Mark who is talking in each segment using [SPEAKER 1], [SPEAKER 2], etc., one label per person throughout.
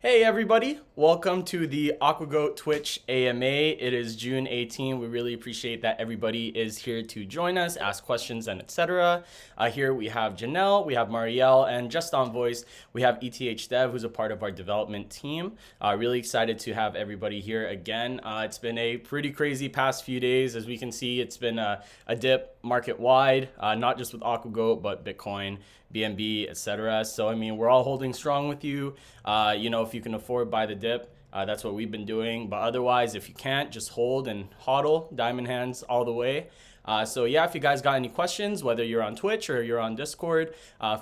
[SPEAKER 1] Hey everybody, welcome to the AquaGoat Twitch AMA. It is June 18. We really appreciate that everybody is here to join us, ask questions, and etc. Here we have Janelle, we have Mariel, and just on voice, we have Ethdev, who's a part of our development team. Really excited to have everybody here again. It's been a pretty crazy past few days. As we can see, it's been a dip market-wide, not just with AquaGoat, but Bitcoin, BNB, etc. So, I mean, we're all holding strong with you. If you can afford, buy the dip. That's what we've been doing. But otherwise, if you can't, just hold and hodl, diamond hands all the way. If you guys got any questions, whether you're on Twitch or you're on Discord,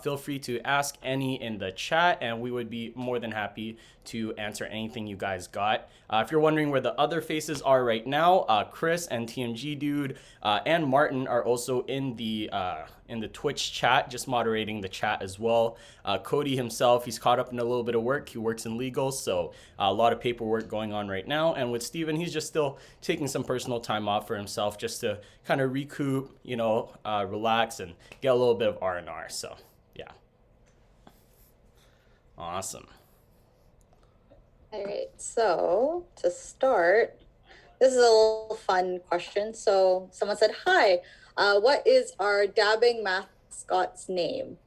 [SPEAKER 1] feel free to ask any in the chat, and we would be more than happy to answer anything you guys got. If you're wondering where the other faces are right now, Chris and TMG Dude and Martin are also in the Twitch chat, just moderating the chat as well. Cody himself, he's caught up in a little bit of work. He works in legal, so a lot of paperwork going on right now. And with Steven, he's just still taking some personal time off for himself just to kind of recoup, relax and get a little bit of R&R. So, yeah. Awesome.
[SPEAKER 2] All right, so to start, this is a little fun question. So someone said, hi, what is our dabbing mascot's name?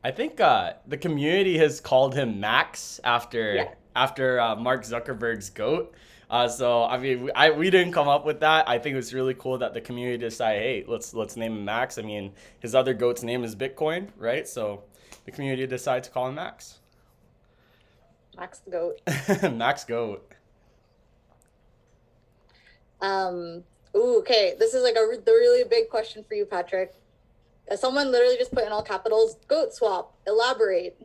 [SPEAKER 1] I think the community has called him Max after Mark Zuckerberg's goat. We didn't come up with that. I think it's really cool that the community decided, hey, let's name him Max. I mean, his other goat's name is Bitcoin, right? So the community decided to call him Max.
[SPEAKER 2] Max the goat.
[SPEAKER 1] Max goat.
[SPEAKER 2] Okay. This is like the really big question for you, Patrick. Someone literally just put in all capitals, GoatSwap. Elaborate.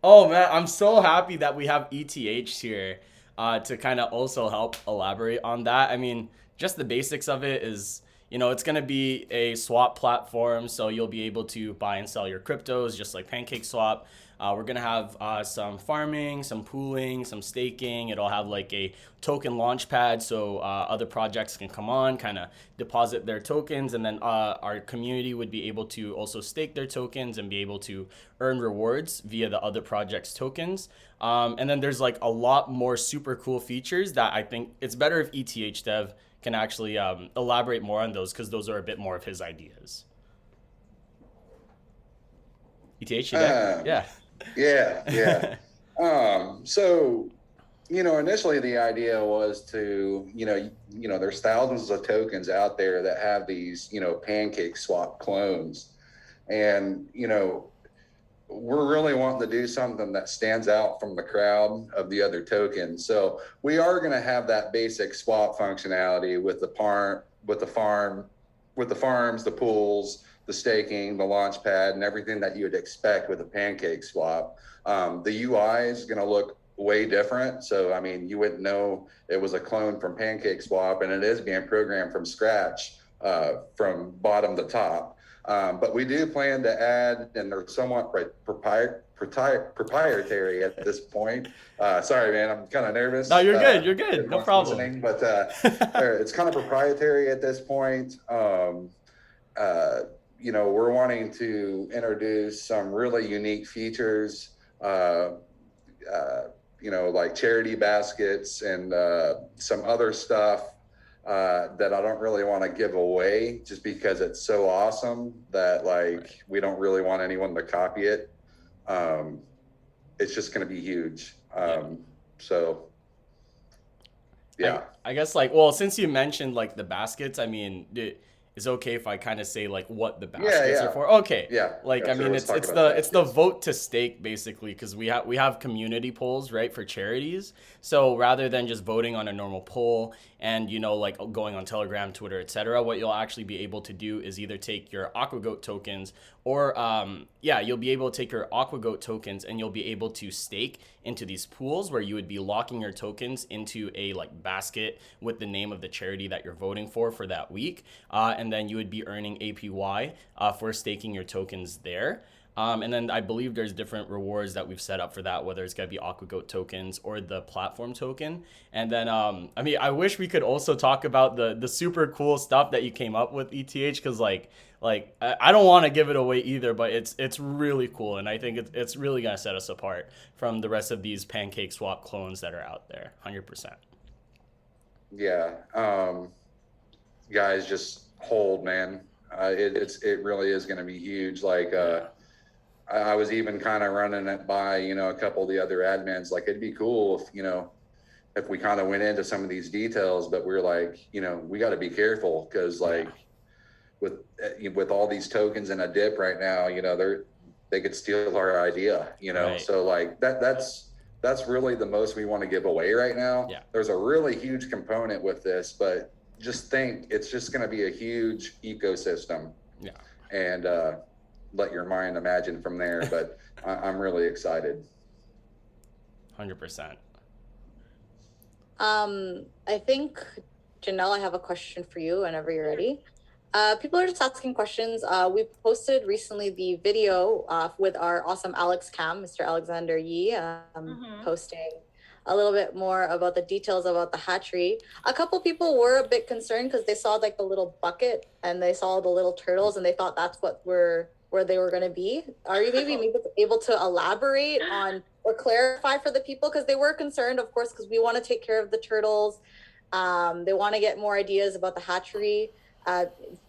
[SPEAKER 1] Oh man, I'm so happy that we have ETH here to kind of also help elaborate on that. I mean, just the basics of it is, it's going to be a swap platform, so you'll be able to buy and sell your cryptos just like PancakeSwap. We're going to have some farming, some pooling, some staking. It'll have like a token launch pad, so other projects can come on, kind of deposit their tokens, and then our community would be able to also stake their tokens and be able to earn rewards via the other project's tokens. And then there's like a lot more super cool features that I think it's better if Ethdev can actually elaborate more on those, because those are a bit more of his ideas. ETH, you there? Yeah.
[SPEAKER 3] Yeah. Initially the idea was to, there's thousands of tokens out there that have these, PancakeSwap clones. And, we're really wanting to do something that stands out from the crowd of the other tokens. So we are going to have that basic swap functionality with the farms, the pools, the staking, the launch pad, and everything that you would expect with a PancakeSwap. The UI is going to look way different. So, I mean, you wouldn't know it was a clone from PancakeSwap, and it is being programmed from scratch from bottom to top. But we do plan to add, and they're somewhat proprietary at this point. Sorry, man, I'm kind of nervous.
[SPEAKER 1] No, you're good. You're good. No problem.
[SPEAKER 3] But it's kind of proprietary at this point. We're wanting to introduce some really unique features, like charity baskets and some other stuff that I don't really want to give away just because it's so awesome that we don't really want anyone to copy it. It's just going to be huge.
[SPEAKER 1] I guess since you mentioned the baskets, I mean, is it okay if I kind of say what the baskets are for? Okay.
[SPEAKER 3] Yeah.
[SPEAKER 1] It's the vote to stake basically, because we have community polls, right, for charities. So rather than just voting on a normal poll and going on Telegram, Twitter, etc., what you'll actually be able to do is either take your AquaGoat tokens or you'll be able to take your AquaGoat tokens and you'll be able to stake into these pools where you would be locking your tokens into a basket with the name of the charity that you're voting for that week, and then you would be earning APY for staking your tokens there. And then I believe there's different rewards that we've set up for that, whether it's going to be AquaGoat tokens or the platform token. And then, I mean, I wish we could also talk about the super cool stuff that you came up with, ETH, because I don't want to give it away either, but it's really cool, and I think it's really going to set us apart from the rest of these PancakeSwap clones that are out there, 100%.
[SPEAKER 3] Yeah, guys, just hold, man. It really is going to be huge. Like, I was even kind of running it by, a couple of the other admins. Like, it'd be cool if we kind of went into some of these details, but we're like, we got to be careful because with all these tokens in a dip right now, they could steal our idea,
[SPEAKER 1] Right.
[SPEAKER 3] So like that's really the most we want to give away right now.
[SPEAKER 1] Yeah.
[SPEAKER 3] There's a really huge component with this, but just think it's just going to be a huge ecosystem.
[SPEAKER 1] Yeah.
[SPEAKER 3] And let your mind imagine from there. But I'm really excited.
[SPEAKER 1] 100%.
[SPEAKER 2] I think, Janelle, I have a question for you whenever you're ready. People are just asking questions. We posted recently the video with our awesome Alex Cam, Mr. Alexander Yee, posting a little bit more about the details about the hatchery. A couple people were a bit concerned because they saw like the little bucket and they saw the little turtles and they thought that's where they were going to be. Are you maybe able to elaborate on or clarify for the people? Because they were concerned, of course, because we want to take care of the turtles. They want to get more ideas about the hatchery.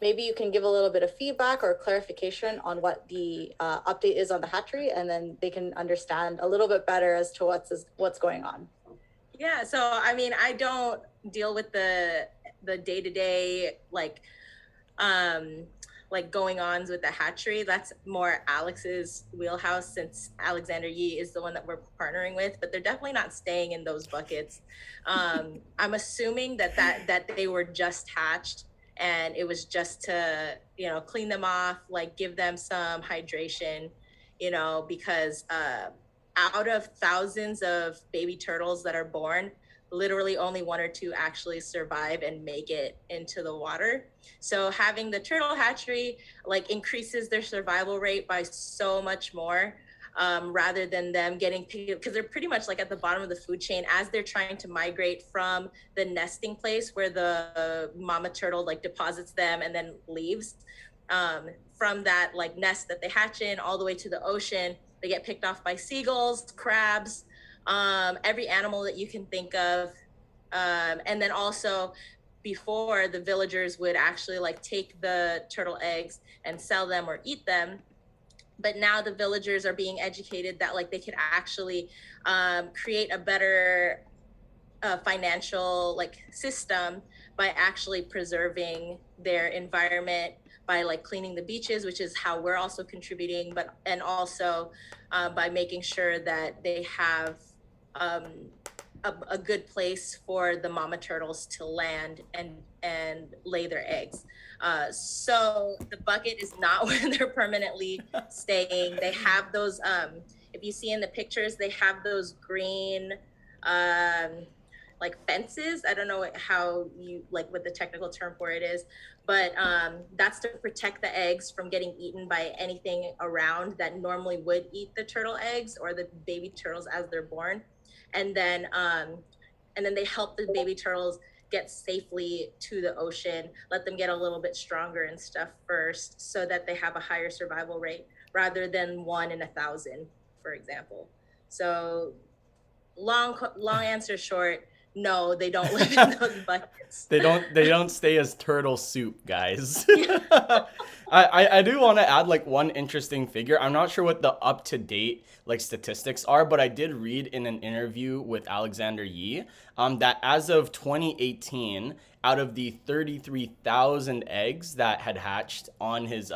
[SPEAKER 2] Maybe you can give a little bit of feedback or clarification on what the update is on the hatchery, and then they can understand a little bit better as to what's going on.
[SPEAKER 4] Yeah, so I mean, I don't deal with the day-to-day like going ons with the hatchery. That's more Alex's wheelhouse, since Alexander Yee is the one that we're partnering with, but they're definitely not staying in those buckets. I'm assuming that they were just hatched and it was just to, clean them off, like give them some hydration, because out of thousands of baby turtles that are born, literally only 1 or 2 actually survive and make it into the water. So having the turtle hatchery increases their survival rate by so much more, rather than them getting picked, because they're pretty much at the bottom of the food chain as they're trying to migrate from the nesting place where the mama turtle deposits them and then leaves. From that nest that they hatch in all the way to the ocean, they get picked off by seagulls, crabs, every animal that you can think of. And then also, before, the villagers would actually take the turtle eggs and sell them or eat them. But now the villagers are being educated that they could actually create a better financial system by actually preserving their environment, by cleaning the beaches, which is how we're also contributing, and also by making sure that they have a good place for the mama turtles to land and lay their eggs. So the bucket is not where they're permanently staying. They have those, if you see in the pictures, they have those green fences. I don't know how you what the technical term for it is, but that's to protect the eggs from getting eaten by anything around that normally would eat the turtle eggs or the baby turtles as they're born. And then they help the baby turtles get safely to the ocean, let them get a little bit stronger and stuff first, so that they have a higher survival rate rather than 1 in 1,000, for example. So long answer short, no, they don't live in those buckets.
[SPEAKER 1] They don't stay as turtle soup, guys. I do want to add one interesting figure. I'm not sure what the up-to-date statistics are, but I did read in an interview with Alexander Yee that as of 2018, out of the 33,000 eggs that had hatched on his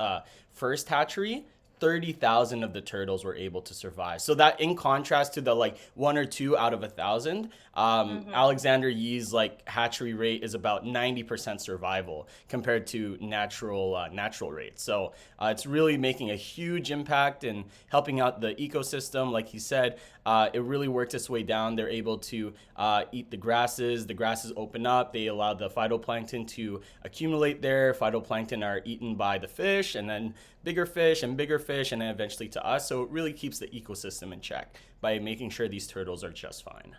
[SPEAKER 1] first hatchery, 30,000 of the turtles were able to survive. So that, in contrast to the 1 or 2 out of 1,000, Alexander Yee's hatchery rate is about 90% survival compared to natural rates. So it's really making a huge impact in helping out the ecosystem. Like he said, it really worked its way down. They're able to eat the grasses. The grasses open up. They allow the phytoplankton to accumulate there. Phytoplankton are eaten by the fish, and then bigger fish and bigger fish fish and then eventually to us. So it really keeps the ecosystem in check by making sure these turtles are just fine.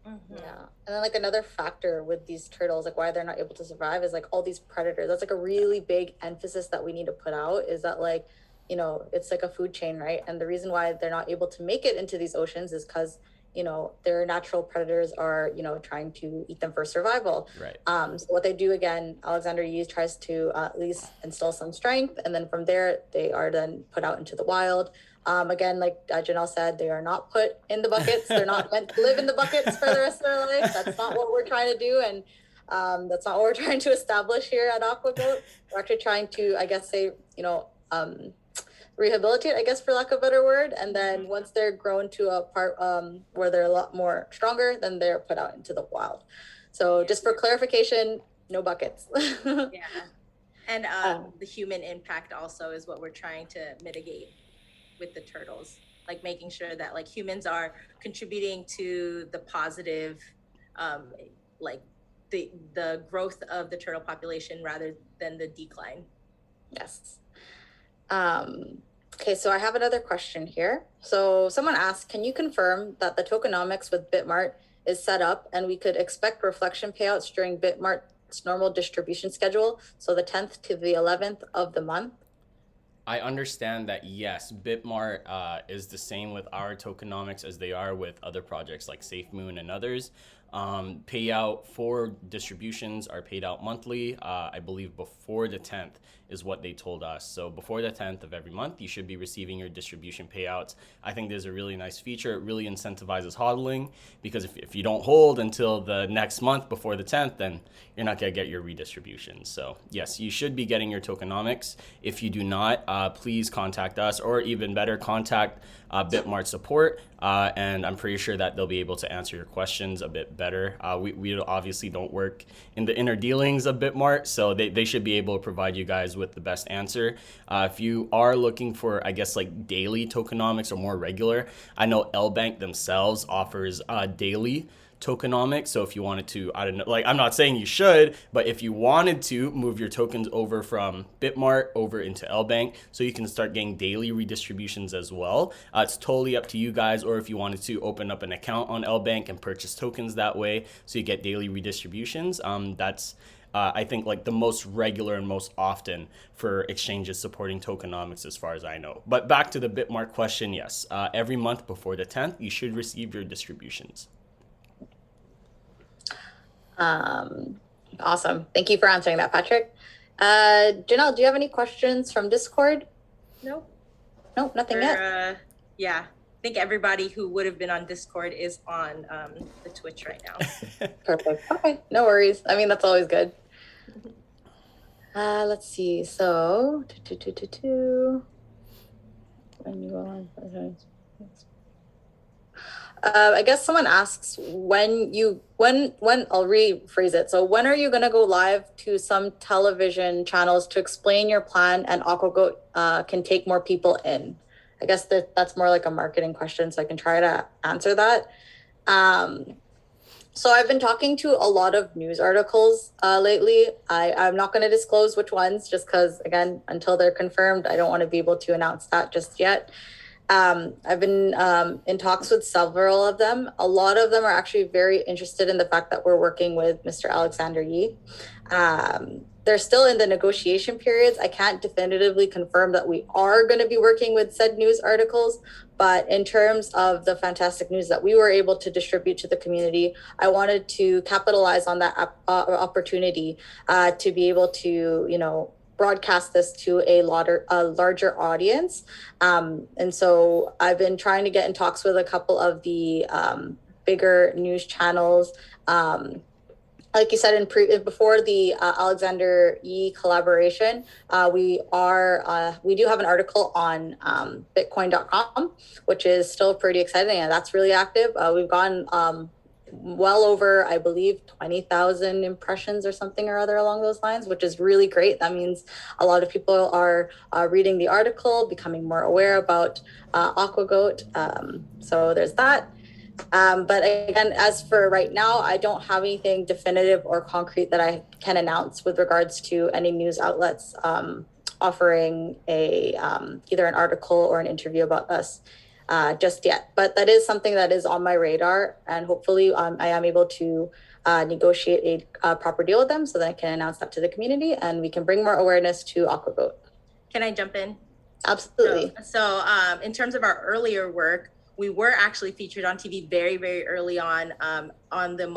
[SPEAKER 2] Yeah. And then like another factor with these turtles, like why they're not able to survive is like all these predators. That's like a really big emphasis that we need to put out, is that like, you know, it's like a food chain, right? And the reason why they're not able to make it into these oceans is because, you know, their natural predators are, you know, trying to eat them for survival.
[SPEAKER 1] Right.
[SPEAKER 2] So what they do, again, Alexander Yee tries to at least instill some strength, and then from there they are then put out into the wild. Again, like Janelle said, they are not put in the buckets. They're not meant to live in the buckets for the rest of their life. That's not what we're trying to do, and that's not what we're trying to establish here at AquaGoat. We're actually trying to, I guess, say, you know, rehabilitate, I guess, for lack of a better word. And then once they're grown to a part where they're a lot more stronger, then they're put out into the wild. So just for clarification, no buckets.
[SPEAKER 4] Yeah. And the human impact also is what we're trying to mitigate with the turtles, like making sure that like humans are contributing to the positive, like the growth of the turtle population rather than the decline.
[SPEAKER 2] Yes. Okay, so I have another question here. So someone asked, can you confirm that the tokenomics with Bitmart is set up and we could expect reflection payouts during Bitmart's normal distribution schedule, so the 10th to the 11th of the month?
[SPEAKER 1] I understand that, yes, Bitmart is the same with our tokenomics as they are with other projects like SafeMoon and others. Payout for distributions are paid out monthly. I believe before the 10th is what they told us. So before the 10th of every month, you should be receiving your distribution payouts. I think there's a really nice feature. It really incentivizes hodling, because if you don't hold until the next month before the 10th, then you're not going to get your redistribution. So yes, you should be getting your tokenomics. If you do not, please contact us, or even better, contact Bitmart support, and I'm pretty sure that they'll be able to answer your questions a bit better. We obviously don't work in the inner dealings of Bitmart, so they should be able to provide you guys with the best answer. If you are looking for, I guess, like daily tokenomics or more regular, I know LBank themselves offers daily tokenomics. So if you wanted to, I don't know, like I'm not saying you should, but if you wanted to move your tokens over from Bitmart over into LBank, so you can start getting daily redistributions as well. It's totally up to you guys. Or if you wanted to open up an account on LBank and purchase tokens that way, so you get daily redistributions. That's I think like the most regular and most often for exchanges supporting tokenomics, as far as I know. But back to the Bitmart question, yes, every month before the 10th, you should receive your distributions.
[SPEAKER 2] Awesome. Thank you for answering that, Patrick. Janelle, do you have any questions from Discord?
[SPEAKER 4] Nope.
[SPEAKER 2] Nope, nothing yet.
[SPEAKER 4] Yeah, I think everybody who would have been on Discord is on the Twitch right now.
[SPEAKER 2] Perfect. Okay, no worries. I mean, that's always good. Let's see. So, I guess someone asks when I'll rephrase it. So when are you going to go live to some television channels to explain your plan and AquaGoat can take more people in? I guess that's more like a marketing question, so I can try to answer that. So I've been talking to a lot of news articles lately. I'm not going to disclose which ones, just because, again, until they're confirmed, I don't want to be able to announce that just yet. I've been in talks with several of them. A lot of them are actually very interested in the fact that we're working with Mr. Alexander Yee. They're still in the negotiation periods. I can't definitively confirm that we are going to be working with said news articles, but in terms of the fantastic news that we were able to distribute to the community, I wanted to capitalize on that opportunity to be able to, you know, broadcast this to a larger audience. And so I've been trying to get in talks with a couple of the bigger news channels. Like you said, before the Alexander Yee collaboration, we do have an article on Bitcoin.com, which is still pretty exciting, and that's really active. We've gone well over, I believe, 20,000 impressions or something or other along those lines, which is really great. That means a lot of people are reading the article, becoming more aware about AquaGoat. So there's that. But again, as for right now, I don't have anything definitive or concrete that I can announce with regards to any news outlets offering a either an article or an interview about us just yet. But that is something that is on my radar, and hopefully I am able to negotiate a proper deal with them so that I can announce that to the community and we can bring more awareness to AquaGoat.
[SPEAKER 4] Can I jump in?
[SPEAKER 2] Absolutely.
[SPEAKER 4] So in terms of our earlier work, we were actually featured on TV very, very early on the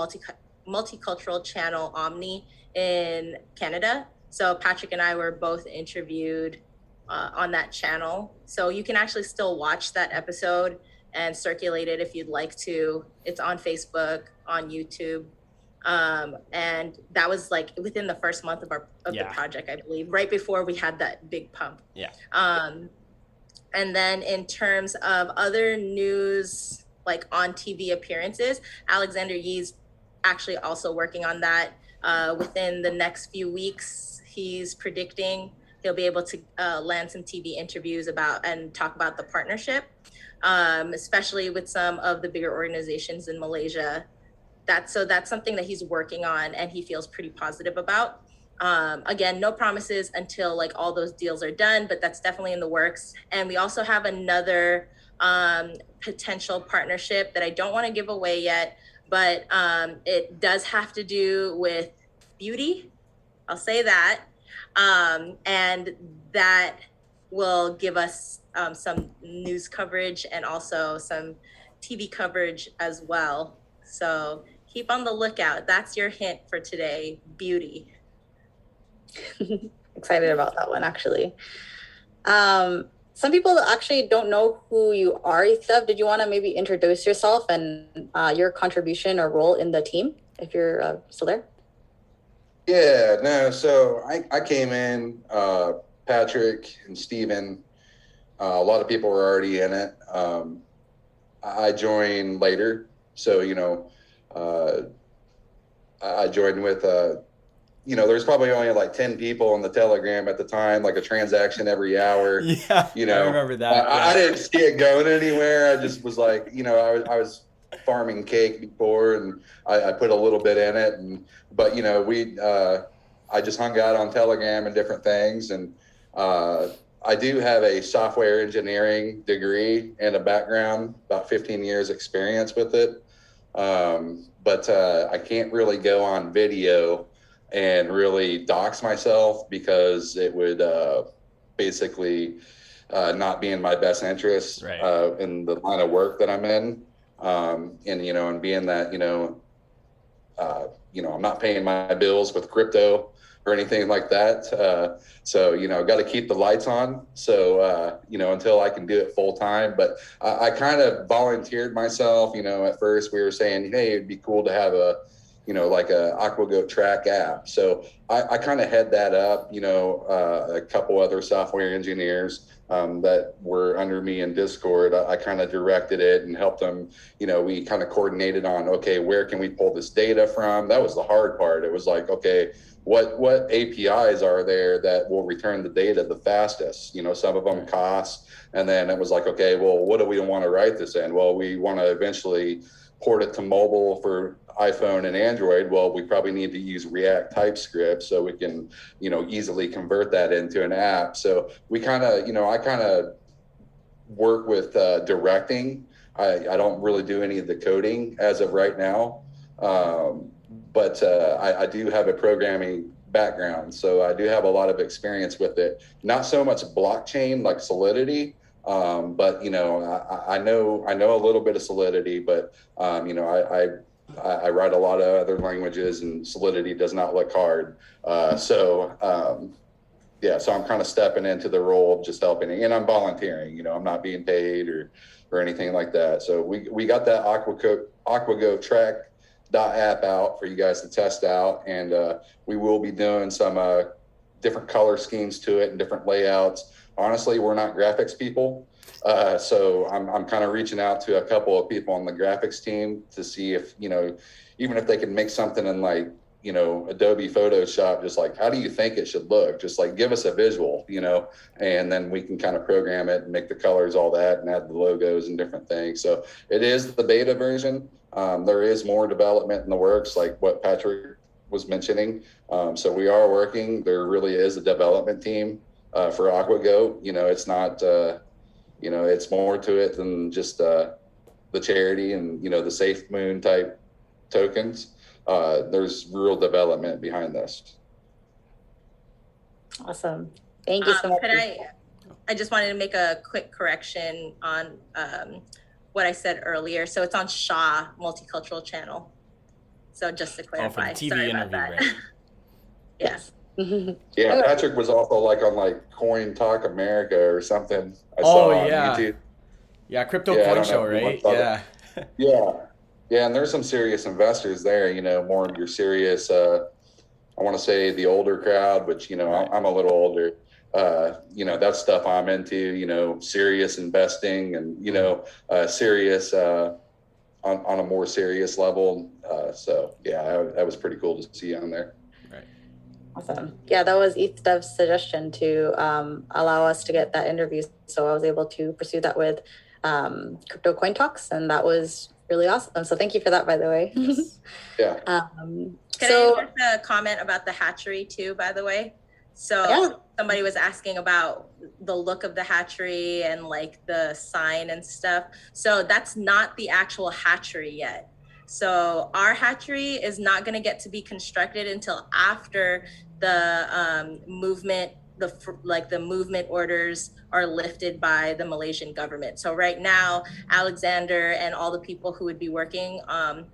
[SPEAKER 4] multicultural channel Omni in Canada. So Patrick and I were both interviewed on that channel. So you can actually still watch that episode and circulate it if you'd like to. It's on Facebook, on YouTube. And that was like within the first month of the project, I believe, right before we had that big pump.
[SPEAKER 1] Yeah.
[SPEAKER 4] And then in terms of other news, like on TV appearances, Alexander Yee's actually also working on that. Within the next few weeks, he's predicting he'll be able to land some TV interviews about and talk about the partnership, especially with some of the bigger organizations in Malaysia. That's something that he's working on and he feels pretty positive about. Again, no promises until like all those deals are done, but that's definitely in the works. And we also have another potential partnership that I don't want to give away yet, but it does have to do with beauty. I'll say that. And that will give us some news coverage and also some TV coverage as well. So keep on the lookout. That's your hint for today, beauty.
[SPEAKER 2] Excited about that one, actually. Some people actually don't know who you are, Ethdev. Did you want to maybe introduce yourself and your contribution or role in the team, if you're still there?
[SPEAKER 3] Yeah, no, so I came in, Patrick and Steven, a lot of people were already in it. I joined later, so, I joined with, there's probably only like 10 people on the Telegram at the time, like a transaction every hour.
[SPEAKER 1] Yeah, I remember that.
[SPEAKER 3] I didn't see it going anywhere. I just was like, I was farming cake before and I put a little bit in it. But I just hung out on Telegram and different things. And I do have a software engineering degree and a background, about 15 years experience with it. But I can't really go on video and really dox myself because it would basically not be in my best interest in the line of work that I'm in. And being that, I'm not paying my bills with crypto or anything like that. So, got to keep the lights on. So, until I can do it full time, but I kind of volunteered myself, at first we were saying, hey, it'd be cool to have like a AquaGoat track app. So I kind of head that up, a couple other software engineers that were under me in Discord. I kind of directed it and helped them, we kind of coordinated on, okay, where can we pull this data from? That was the hard part. It was like, okay, what APIs are there that will return the data the fastest? Some of them cost. And then it was like, okay, well, what do we want to write this in? Well, we want to eventually port it to mobile for iPhone and Android. Well, we probably need to use React TypeScript so we can, easily convert that into an app. So we kind of, I kind of work with directing. I don't really do any of the coding as of right now. But I do have a programming background. So I do have a lot of experience with it. Not so much blockchain like Solidity, but I know a little bit of Solidity, but I write a lot of other languages and Solidity does not look hard. So I'm kind of stepping into the role of just helping, and I'm volunteering. I'm not being paid or anything like that. So we got that AquaGoat track app out for you guys to test out, and we will be doing some different color schemes to it and different layouts. Honestly, we're not graphics people, so I'm kind of reaching out to a couple of people on the graphics team to see if even if they can make something in like Adobe Photoshop, just like how do you think it should look, just like give us a visual, and then we can kind of program it and make the colors, all that, and add the logos and different things. So it is the beta version. There is more development in the works, like what Patrick was mentioning. So we are working. There really is a development team for AquaGoat. It's not, it's more to it than just the charity and, the Safe Moon type tokens. There's real development behind this.
[SPEAKER 2] Awesome. Thank you so much.
[SPEAKER 4] I just wanted to make a quick correction on what I said earlier. So it's on Shaw Multicultural Channel. So just to clarify.
[SPEAKER 1] For the TV
[SPEAKER 4] Sorry
[SPEAKER 1] interview,
[SPEAKER 4] about that.
[SPEAKER 1] right?
[SPEAKER 4] Yes.
[SPEAKER 3] Yeah, Patrick was also on Coin Talk America or something. I saw on YouTube.
[SPEAKER 1] Yeah, Crypto Coin Show, right? Yeah.
[SPEAKER 3] Yeah, and there's some serious investors there, more your serious, I want to say the older crowd, which, I'm a little older. That's stuff I'm into, serious investing and, serious on a more serious level. So, yeah, that was pretty cool to see on there.
[SPEAKER 1] Right.
[SPEAKER 2] Awesome. Yeah, that was Ethdev's suggestion to allow us to get that interview. So I was able to pursue that with Crypto Coin Talks, and that was really awesome. So thank you for that, by the way.
[SPEAKER 1] Yes.
[SPEAKER 3] Yeah.
[SPEAKER 4] Can I make a comment about the hatchery too, by the way? So somebody was asking about the look of the hatchery and the sign and stuff. So that's not the actual hatchery yet. So our hatchery is not going to get to be constructed until after the movement, the movement orders are lifted by the Malaysian government. So right now, Alexander and all the people who would be working on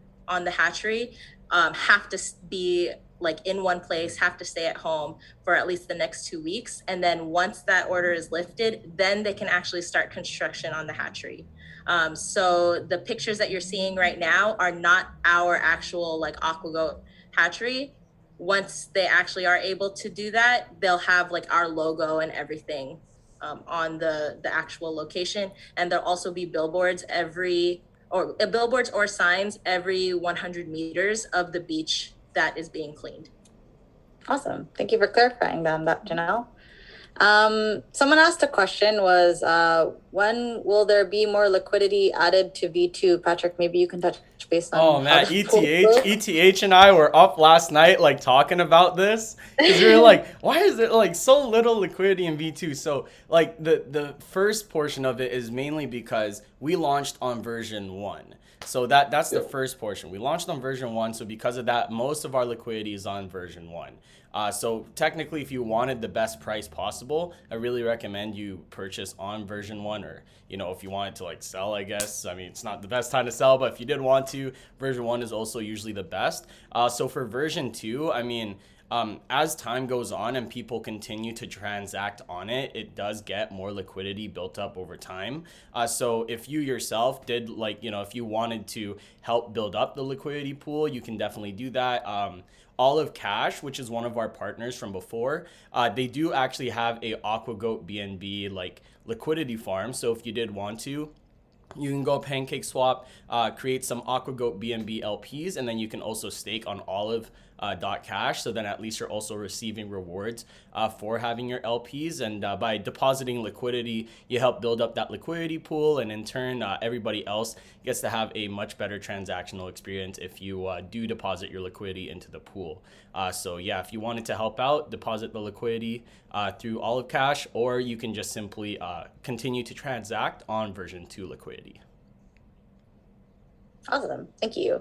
[SPEAKER 4] the hatchery have to be in one place, have to stay at home for at least the next 2 weeks. And then once that order is lifted, then they can actually start construction on the hatchery. So the pictures that you're seeing right now are not our actual AquaGoat hatchery. Once they actually are able to do that, they'll have our logo and everything on the actual location. And there'll also be billboards or signs every 100 meters of the beach that is being cleaned.
[SPEAKER 2] Awesome. Thank you for clarifying that, Janelle. Someone asked a question was, when will there be more liquidity added to V2? Patrick, maybe you can touch base on.
[SPEAKER 1] Oh man, ETH and I were up last night talking about this because we were why is there so little liquidity in V2? So the first portion of it is mainly because we launched on version 1. So that's the first portion. We launched on version 1, so because of that, most of our liquidity is on version 1. So technically, if you wanted the best price possible, I really recommend you purchase on version 1, or if you wanted to sell, I guess. I mean, it's not the best time to sell, but if you did want to, version 1 is also usually the best. So for version 2, I mean, as time goes on and people continue to transact on it, it does get more liquidity built up over time. So if you yourself did if you wanted to help build up the liquidity pool, you can definitely do that. Olive.cash, which is one of our partners from before, they do actually have a AquaGoat-BNB liquidity farm. So if you did want to, you can go PancakeSwap, create some AquaGoat-BNB LPs, and then you can also stake on Olive.cash. So then at least you're also receiving rewards for having your LPs. And by depositing liquidity, you help build up that liquidity pool. And in turn, everybody else gets to have a much better transactional experience if you do deposit your liquidity into the pool. So yeah, if you wanted to help out, deposit the liquidity through Olive.cash, or you can just simply continue to transact on version 2 liquidity.
[SPEAKER 2] Awesome. Thank you.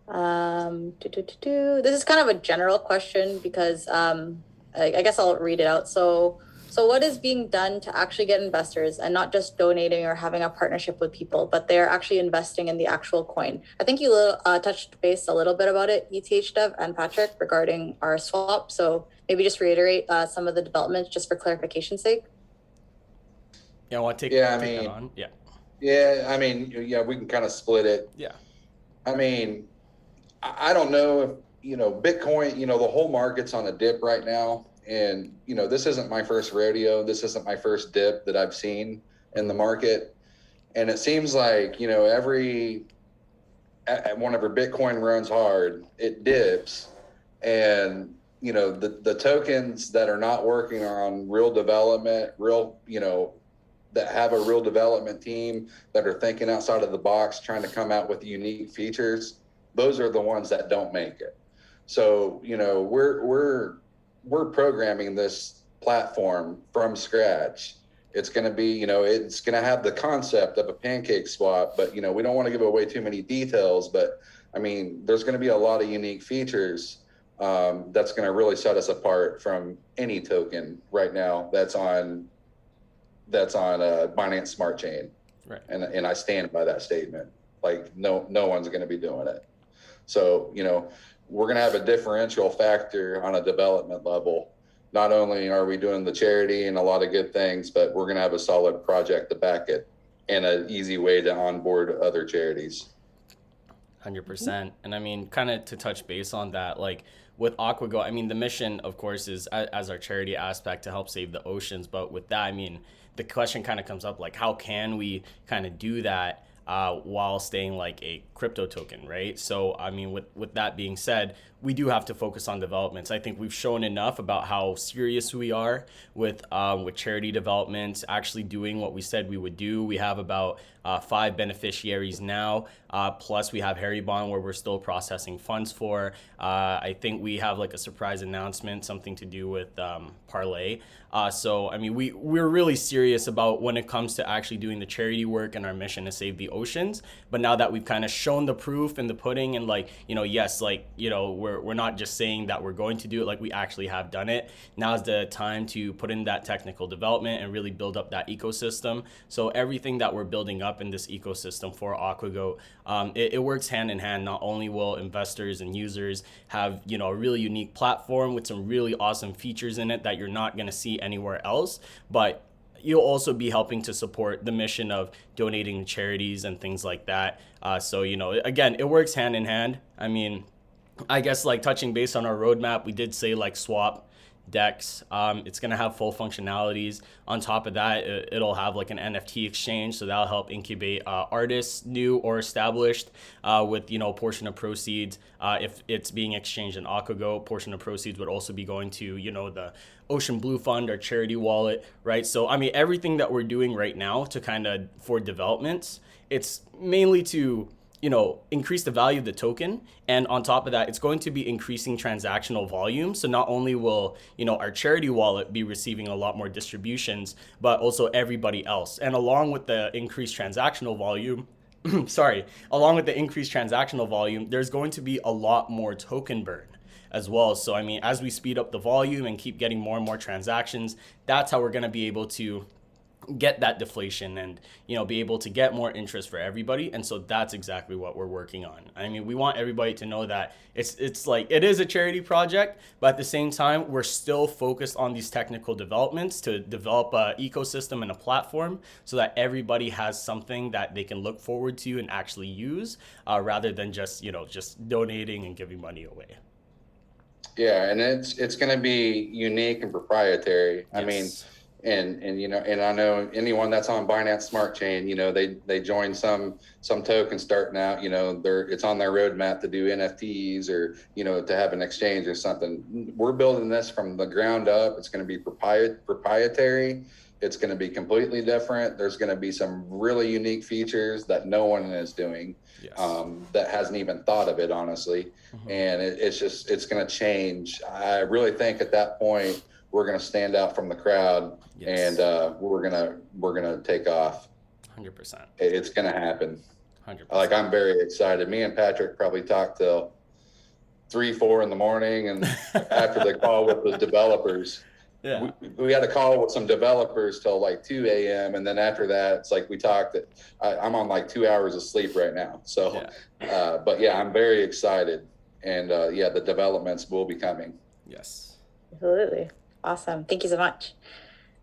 [SPEAKER 2] This is kind of a general question because I guess I'll read it out. So what is being done to actually get investors and not just donating or having a partnership with people, but they're actually investing in the actual coin? I think you touched base a little bit about it, Ethdev and Patrick, regarding our swap. So maybe just reiterate some of the developments just for clarification's sake.
[SPEAKER 1] Yeah, I want to take that on. Yeah.
[SPEAKER 3] Yeah, I mean, we can kind of split it.
[SPEAKER 1] Yeah.
[SPEAKER 3] I mean, I don't know if, Bitcoin, the whole market's on a dip right now. And, this isn't my first rodeo. This isn't my first dip that I've seen in the market. And it seems like, whenever Bitcoin runs hard, it dips. And, the tokens that are not working on real development, that have a real development team that are thinking outside of the box, trying to come out with unique features, those are the ones that don't make it. So, we're programming this platform from scratch. It's going to be, you know, it's going to have the concept of a pancake swap, but, you know, we don't want to give away too many details, but I mean, there's going to be a lot of unique features that's going to really set us apart from any token right now that's on Binance Smart Chain.
[SPEAKER 1] Right.
[SPEAKER 3] And I stand by that statement. Like no one's going to be doing it. So, you know, we're going to have a differential factor on a development level. Not only are we doing the charity and a lot of good things, but we're going to have a solid project to back it and an easy way to onboard other charities.
[SPEAKER 1] 100%. And I mean, kind of to touch base on that, like with AquaGoat, I mean, the mission, of course, is as our charity aspect to help save the oceans. But with that, I mean, the question kind of comes up, like, how can we kind of do that while staying like a crypto token, right? So, I mean, with that being said, we do have to focus on developments. I think we've shown enough about how serious we are with charity developments, actually doing what we said we would do. We have about 5 beneficiaries now, plus we have Harry Bond where we're still processing funds for. I think we have like a surprise announcement, something to do with Parlay. So, I mean, we're really serious about when it comes to actually doing the charity work and our mission to save the oceans. But now that we've kind of shown the proof in the pudding and like, you know, yes, like, you know, we're not just saying that we're going to do it, like we actually have done it. Now's the time to put in that technical development and really build up that ecosystem. So everything that we're building up in this ecosystem for AquaGoat, it works hand in hand. Not only will investors and users have, you know, a really unique platform with some really awesome features in it that you're not going to see anywhere else, but you'll also be helping to support the mission of donating to charities and things like that. So, you know, again, it works hand in hand. I mean, I guess like touching base on our roadmap, we did say like swap decks. It's going to have full functionalities. On top of that, it'll have like an NFT exchange. So that'll help incubate artists, new or established, with, you know, a portion of proceeds. If it's being exchanged in AquaGoat, portion of proceeds would also be going to, you know, the Ocean Blue Fund or charity wallet, right? So, I mean, everything that we're doing right now to kind of for developments, it's mainly to, you know, increase the value of the token. And on top of that, it's going to be increasing transactional volume. So not only will, you know, our charity wallet be receiving a lot more distributions, but also everybody else. And along with the increased transactional volume, there's going to be a lot more token burn as well. So, I mean, as we speed up the volume and keep getting more and more transactions, that's how we're going to be able to get that deflation and, you know, be able to get more interest for everybody. And so that's exactly what we're working on. I mean, we want everybody to know that it's like, it is a charity project, but at the same time, we're still focused on these technical developments to develop a ecosystem and a platform so that everybody has something that they can look forward to and actually use, rather than just, you know, just donating and giving money away.
[SPEAKER 3] Yeah, and it's going to be unique and proprietary. Yes. I mean, and you know, and I know anyone that's on Binance Smart Chain, you know, they join some token starting out, you know, it's on their roadmap to do NFTs or, you know, to have an exchange or something. We're building this from the ground up. It's going to be proprietary. It's going to be completely different. There's going to be some really unique features that no one is doing. Yes. That hasn't even thought of it, honestly. Mm-hmm. And it's going to change. I really think at that point, we're going to stand out from the crowd. Yes. And we're going to take off.
[SPEAKER 1] 100%.
[SPEAKER 3] It's going to happen.
[SPEAKER 1] 100%.
[SPEAKER 3] Like, I'm very excited. Me and Patrick probably talked till 3-4 in the morning. And after the call with the developers, yeah, we had a call with some developers till like 2 a.m. And then after that, it's like we talked. I'm on like 2 hours of sleep right now. So, yeah. But yeah, I'm very excited. And yeah, the developments will be coming.
[SPEAKER 1] Yes.
[SPEAKER 2] Absolutely. Awesome. Thank you so much.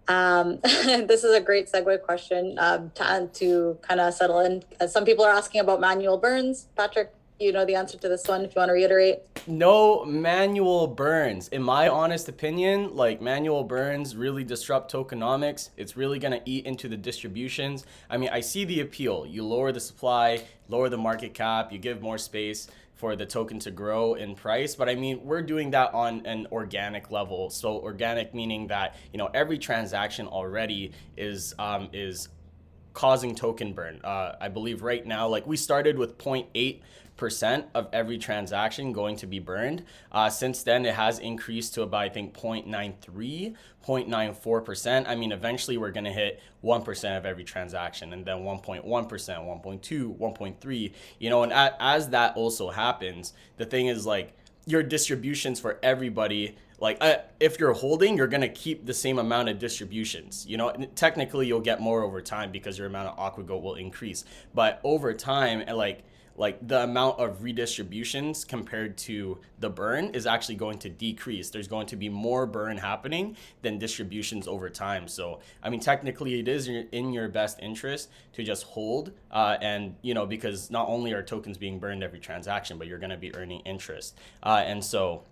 [SPEAKER 2] This is a great segue question to kind of settle in. Some people are asking about manual burns. Patrick, you know the answer to this one if you want to reiterate.
[SPEAKER 1] No manual burns. In my honest opinion, like, manual burns really disrupt tokenomics. It's really going to eat into the distributions. I mean, I see the appeal. You lower the supply, lower the market cap, you give more space for the token to grow in price. But I mean, we're doing that on an organic level. So organic meaning that, you know, every transaction already is causing token burn. I believe right now, like we started with 0.8% of every transaction going to be burned. Since then, it has increased to about, I think, 0.93, 0.94%. I mean, eventually we're going to hit 1% of every transaction, and then 1.1%, 1.2, 1.3, you know, and as that also happens, the thing is like your distributions for everybody, like if you're holding, you're going to keep the same amount of distributions, you know. Technically you'll get more over time because your amount of AquaGoat will increase, but over time, and like the amount of redistributions compared to the burn is actually going to decrease. There's going to be more burn happening than distributions over time. So I mean, technically it is in your best interest to just hold, and you know, because not only are tokens being burned every transaction, but you're going to be earning interest, and so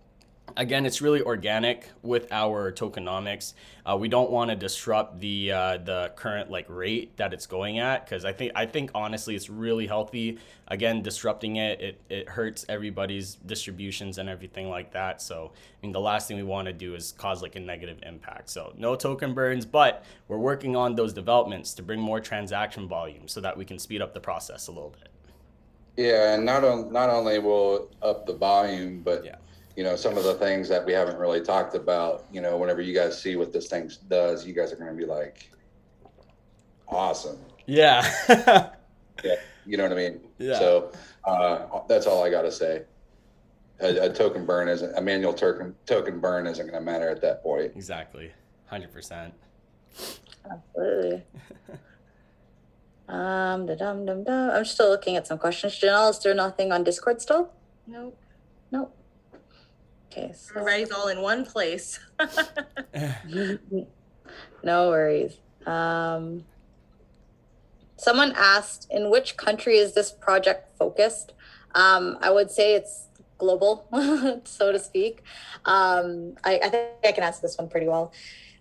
[SPEAKER 1] again, it's really organic with our tokenomics. We don't want to disrupt the current like rate that it's going at, because I think honestly it's really healthy. Again, disrupting it hurts everybody's distributions and everything like that. So I mean, the last thing we want to do is cause like a negative impact. So no token burns, but we're working on those developments to bring more transaction volume so that we can speed up the process a little bit.
[SPEAKER 3] Yeah, and not only will it up the volume, but
[SPEAKER 1] Yeah.
[SPEAKER 3] you know, some of the things that we haven't really talked about, you know, whenever you guys see what this thing does, you guys are going to be like, awesome.
[SPEAKER 1] Yeah.
[SPEAKER 3] Yeah, you know what I mean?
[SPEAKER 1] Yeah.
[SPEAKER 3] So that's all I got to say. A token burn isn't, a manual token burn isn't going to matter at that point.
[SPEAKER 1] Exactly. 100%.
[SPEAKER 2] Absolutely. I'm still looking at some questions. Janelle, is there nothing on Discord still?
[SPEAKER 4] Nope.
[SPEAKER 2] Nope. Okay, so
[SPEAKER 4] Everybody's all in one place.
[SPEAKER 2] no worries. Someone asked, in which country is this project focused? I would say it's global, so to speak. I think I can answer this one pretty well.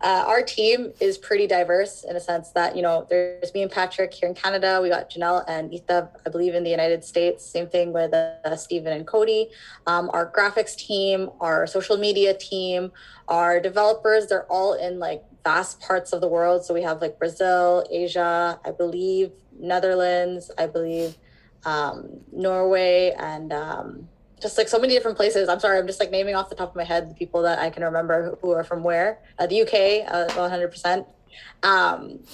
[SPEAKER 2] Our team is pretty diverse in a sense that, you know, there's me and Patrick here in Canada. We got Janelle and Ethdev, I believe, in the United States. Same thing with Stephen and Cody. Our graphics team, our social media team, our developers, they're all in like vast parts of the world. So we have like Brazil, Asia, I believe, Netherlands, I believe, Norway, and just like so many different places. I'm sorry, I'm just like naming off the top of my head the people that I can remember who are from where. The UK, 100%.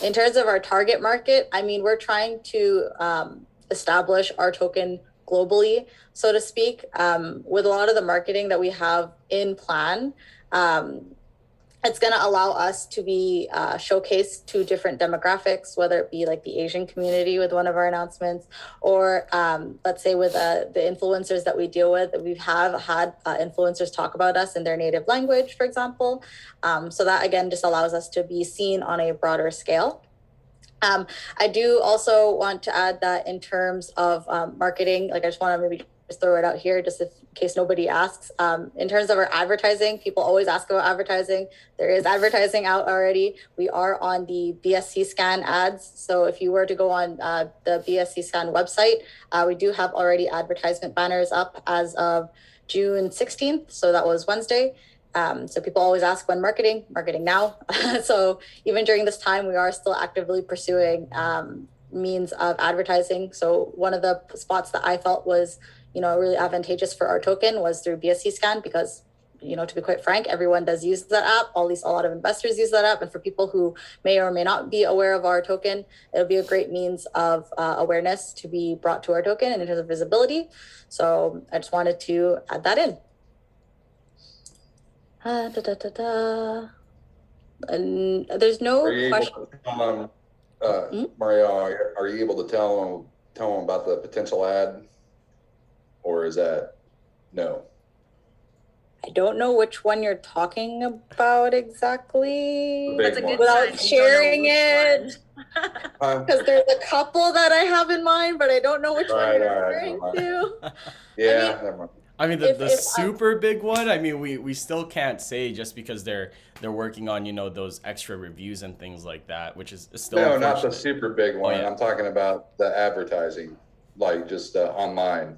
[SPEAKER 2] In terms of our target market, I mean, we're trying to establish our token globally, so to speak, with a lot of the marketing that we have in plan. It's going to allow us to be showcased to different demographics, whether it be like the Asian community with one of our announcements, or let's say with the influencers that we deal with. We have had influencers talk about us in their native language, for example. So that, again, just allows us to be seen on a broader scale. I do also want to add that in terms of marketing, like I just want to maybe just throw it out here just in case nobody asks. In terms of our advertising, people always ask about advertising. There is advertising out already. We are on the BSC Scan ads. So if you were to go on the BSC Scan website, we do have already advertisement banners up as of June 16th. So that was Wednesday. So people always ask when marketing now. So even during this time, we are still actively pursuing means of advertising. So one of the spots that I felt was, you know, really advantageous for our token was through BSC Scan, because, you know, to be quite frank, everyone does use that app. At least a lot of investors use that app. And for people who may or may not be aware of our token, it'll be a great means of awareness to be brought to our token and in terms of visibility. So I just wanted to add that in. And there's no question.
[SPEAKER 3] Mariel, are you able to tell them about the potential ad, or is that no?
[SPEAKER 2] I don't know which one you're talking about exactly.
[SPEAKER 4] That's a good
[SPEAKER 2] without
[SPEAKER 4] sign.
[SPEAKER 2] sharing it, because there's a couple that I have in mind, but I don't know which one you're referring to.
[SPEAKER 3] Yeah, never mind.
[SPEAKER 1] I mean, the super big one, I mean, we still can't say just because they're working on, you know, those extra reviews and things like that, which is still
[SPEAKER 3] no, not the super big one.
[SPEAKER 1] Oh, yeah.
[SPEAKER 3] I'm talking about the advertising, like just online.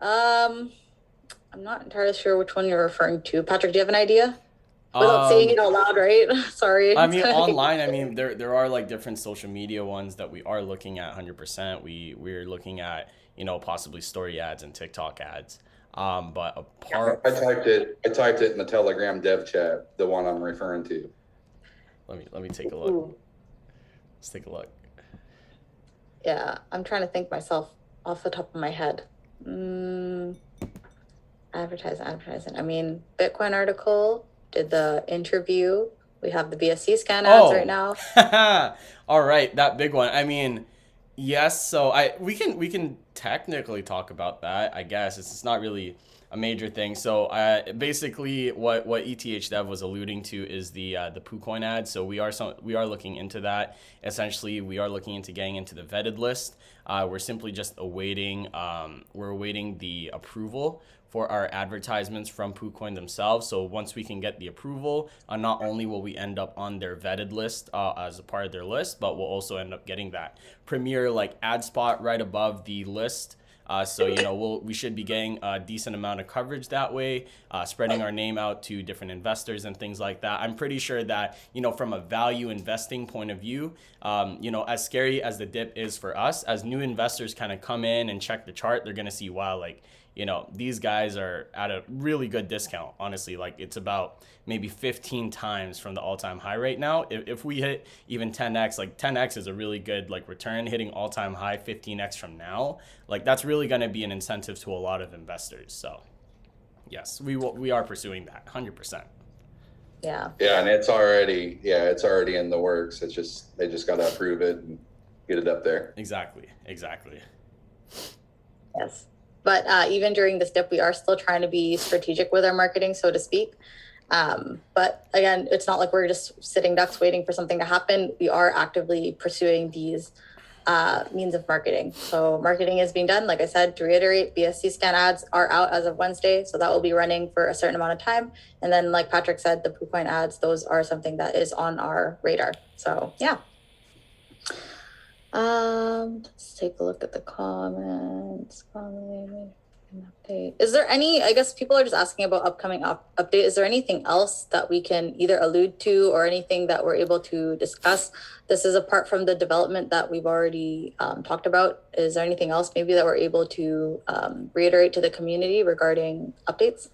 [SPEAKER 2] I'm not entirely sure which one you're referring to. Patrick, do you have an idea? Without saying it
[SPEAKER 1] Um,
[SPEAKER 2] out loud, right? Sorry.
[SPEAKER 1] I
[SPEAKER 2] It's
[SPEAKER 1] mean,
[SPEAKER 2] kind of like,
[SPEAKER 1] online. I mean, there are like different social media ones that we are looking at 100%. We're looking at possibly story ads and TikTok ads. But apart,
[SPEAKER 3] I typed it in the Telegram dev chat, the one I'm referring to.
[SPEAKER 1] let me take a look.
[SPEAKER 2] ooh,
[SPEAKER 1] Let's take a look.
[SPEAKER 2] yeah, I'm trying to think myself off the top of my head. Mm, advertising. I mean, Bitcoin article, did the interview. We have the BSC scan ads right
[SPEAKER 1] Oh,
[SPEAKER 2] now.
[SPEAKER 1] all right, that big one. I mean, yes. So we can technically talk about that. I guess it's not really a major thing. So basically, what Ethdev was alluding to is the PooCoin ad. So we are looking into that. Essentially, we are looking into getting into the vetted list. We're simply just awaiting we're awaiting the approval for our advertisements from PooCoin themselves. So once we can get the approval, not only will we end up on their vetted list as a part of their list, but we'll also end up getting that premier like ad spot right above the list. So we should be getting a decent amount of coverage that way, spreading our name out to different investors and things like that. I'm pretty sure that from a value investing point of view, as scary as the dip is for us, as new investors kind of come in and check the chart, they're gonna see, wow, like these guys are at a really good discount. Honestly, like it's about maybe 15 times from the all-time high right now. If we hit even 10x, like 10x is a really good like return. Hitting all-time high 15x from now, like that's really going to be an incentive to a lot of investors. So yes, we are pursuing that 100%.
[SPEAKER 2] Yeah.
[SPEAKER 3] Yeah, and it's already in the works. They just got to approve it and get it up there.
[SPEAKER 1] Exactly.
[SPEAKER 2] Yes. But even during this dip, we are still trying to be strategic with our marketing, so to speak. But again, it's not like we're just sitting ducks waiting for something to happen. We are actively pursuing these means of marketing. So marketing is being done. Like I said, to reiterate, BSC scan ads are out as of Wednesday. So that will be running for a certain amount of time. And then like Patrick said, the PooCoin ads, those are something that is on our radar. So yeah. Let's take a look at the comments. Update. Is there any, I guess people are just asking about upcoming update. Is there anything else that we can either allude to or anything that we're able to discuss? This is apart from the development that we've already talked about. Is there anything else maybe that we're able to reiterate to the community regarding updates?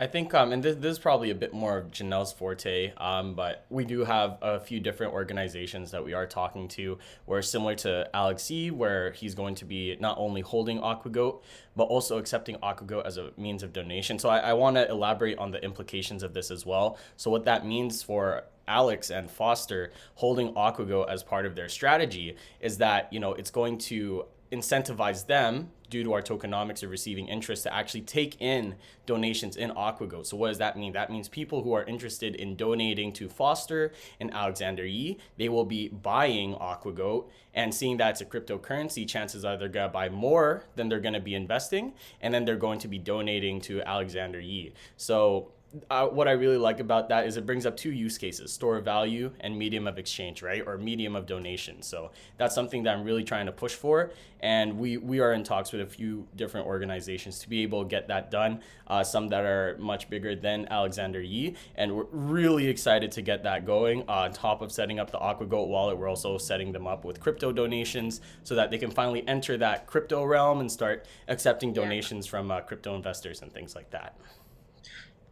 [SPEAKER 1] I think, and this is probably a bit more of Janelle's forte, but we do have a few different organizations that we are talking to, where similar to Alex C, where he's going to be not only holding AquaGoat, but also accepting AquaGoat as a means of donation. So I want to elaborate on the implications of this as well. So what that means for Alex and Foster holding AquaGoat as part of their strategy is that, it's going to incentivize them due to our tokenomics of receiving interest to actually take in donations in AquaGoat. So what does that mean? That means people who are interested in donating to Foster and Alexander Yi, they will be buying AquaGoat, and seeing that it's a cryptocurrency, chances are they're gonna buy more than they're gonna be investing, and then they're going to be donating to Alexander Yi. So what I really like about that is it brings up two use cases: store of value and medium of exchange, right? Or medium of donation. So that's something that I'm really trying to push for. And we are in talks with a few different organizations to be able to get that done. Some that are much bigger than Alexander Yi. And we're really excited to get that going. On top of setting up the AquaGoat wallet, we're also setting them up with crypto donations so that they can finally enter that crypto realm and start accepting donations from crypto investors and things like that.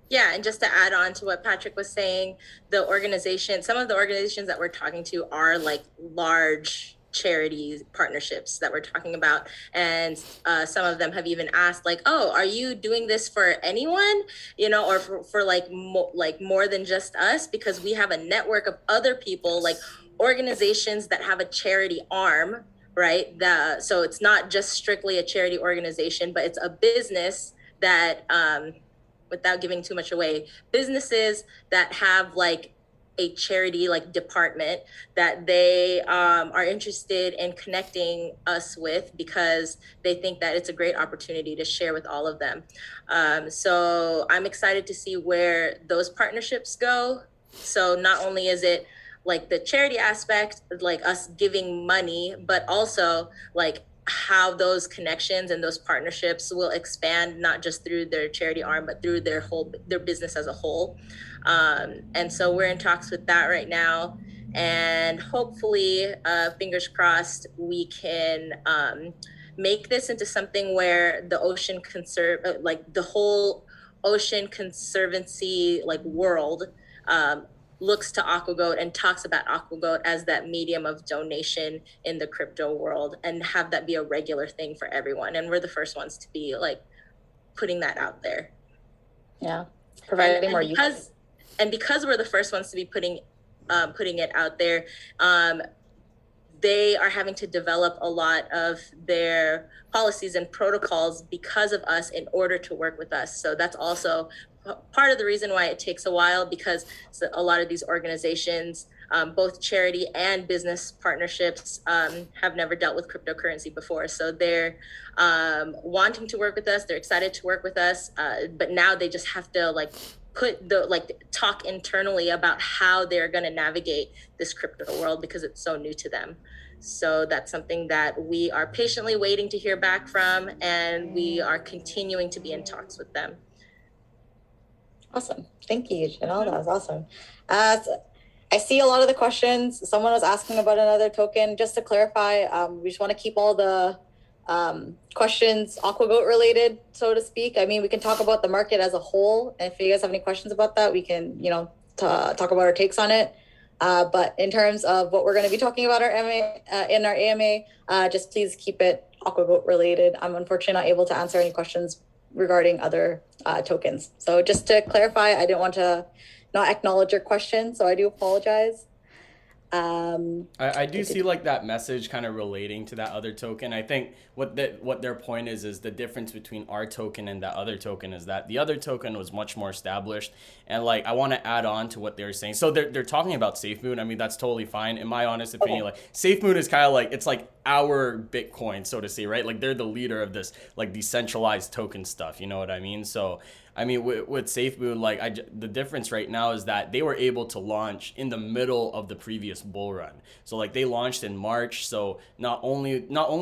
[SPEAKER 4] Yeah, and just to add on to what Patrick was saying, some of the organizations that we're talking to are like large charity partnerships that we're talking about, and some of them have even asked like, oh, are you doing this for anyone, or for like more than just us, because we have a network of other people, like organizations that have a charity arm, right? So it's not just strictly a charity organization, but it's a business that without giving too much away, businesses that have like a charity like department that they are interested in connecting us with, because they think that it's a great opportunity to share with all of them. So I'm excited to see where those partnerships go. So not only is it like the charity aspect, like us giving money, but also like how those connections and those partnerships will expand, not just through their charity arm, but through their business as a whole. And so we're in talks with that right now. And hopefully, fingers crossed, we can make this into something where the ocean like the whole ocean conservancy like world looks to AquaGoat and talks about AquaGoat as that medium of donation in the crypto world, and have that be a regular thing for everyone. And we're the first ones to be like putting that out there.
[SPEAKER 2] Yeah, providing more use.
[SPEAKER 4] And because we're the first ones to be putting it out there, they are having to develop a lot of their policies and protocols because of us in order to work with us. So that's also part of the reason why it takes a while, because a lot of these organizations, both charity and business partnerships, have never dealt with cryptocurrency before. So they're wanting to work with us. They're excited to work with us, but now they just have to talk internally about how they're going to navigate this crypto world because it's so new to them. So that's something that we are patiently waiting to hear back from, and we are continuing to be in talks with them.
[SPEAKER 2] Awesome. Thank you, Janelle. That was awesome. I see a lot of the questions. Someone was asking about another token. Just to clarify, we just want to keep all the questions AquaGoat related, so to speak. I mean, we can talk about the market as a whole. And if you guys have any questions about that, we can, talk about our takes on it. But in terms of what we're going to be talking about in our AMA, just please keep it AquaGoat related. I'm unfortunately not able to answer any questions regarding other tokens. So just to clarify, I didn't want to not acknowledge your question, so I do apologize.
[SPEAKER 1] I do see like that message kind of relating to that other token. I think what their point is the difference between our token and that other token is that the other token was much more established. And like, I want to add on to what they're saying. So they're talking about SafeMoon. I mean, that's totally fine. In my honest opinion, like SafeMoon is kind of like, it's like our Bitcoin, so to say, right? Like they're the leader of this like decentralized token stuff. You know what I mean? So I mean, with SafeMoon, like the difference right now is that they were able to launch in the middle of the previous bull run. So like they launched in March. So not only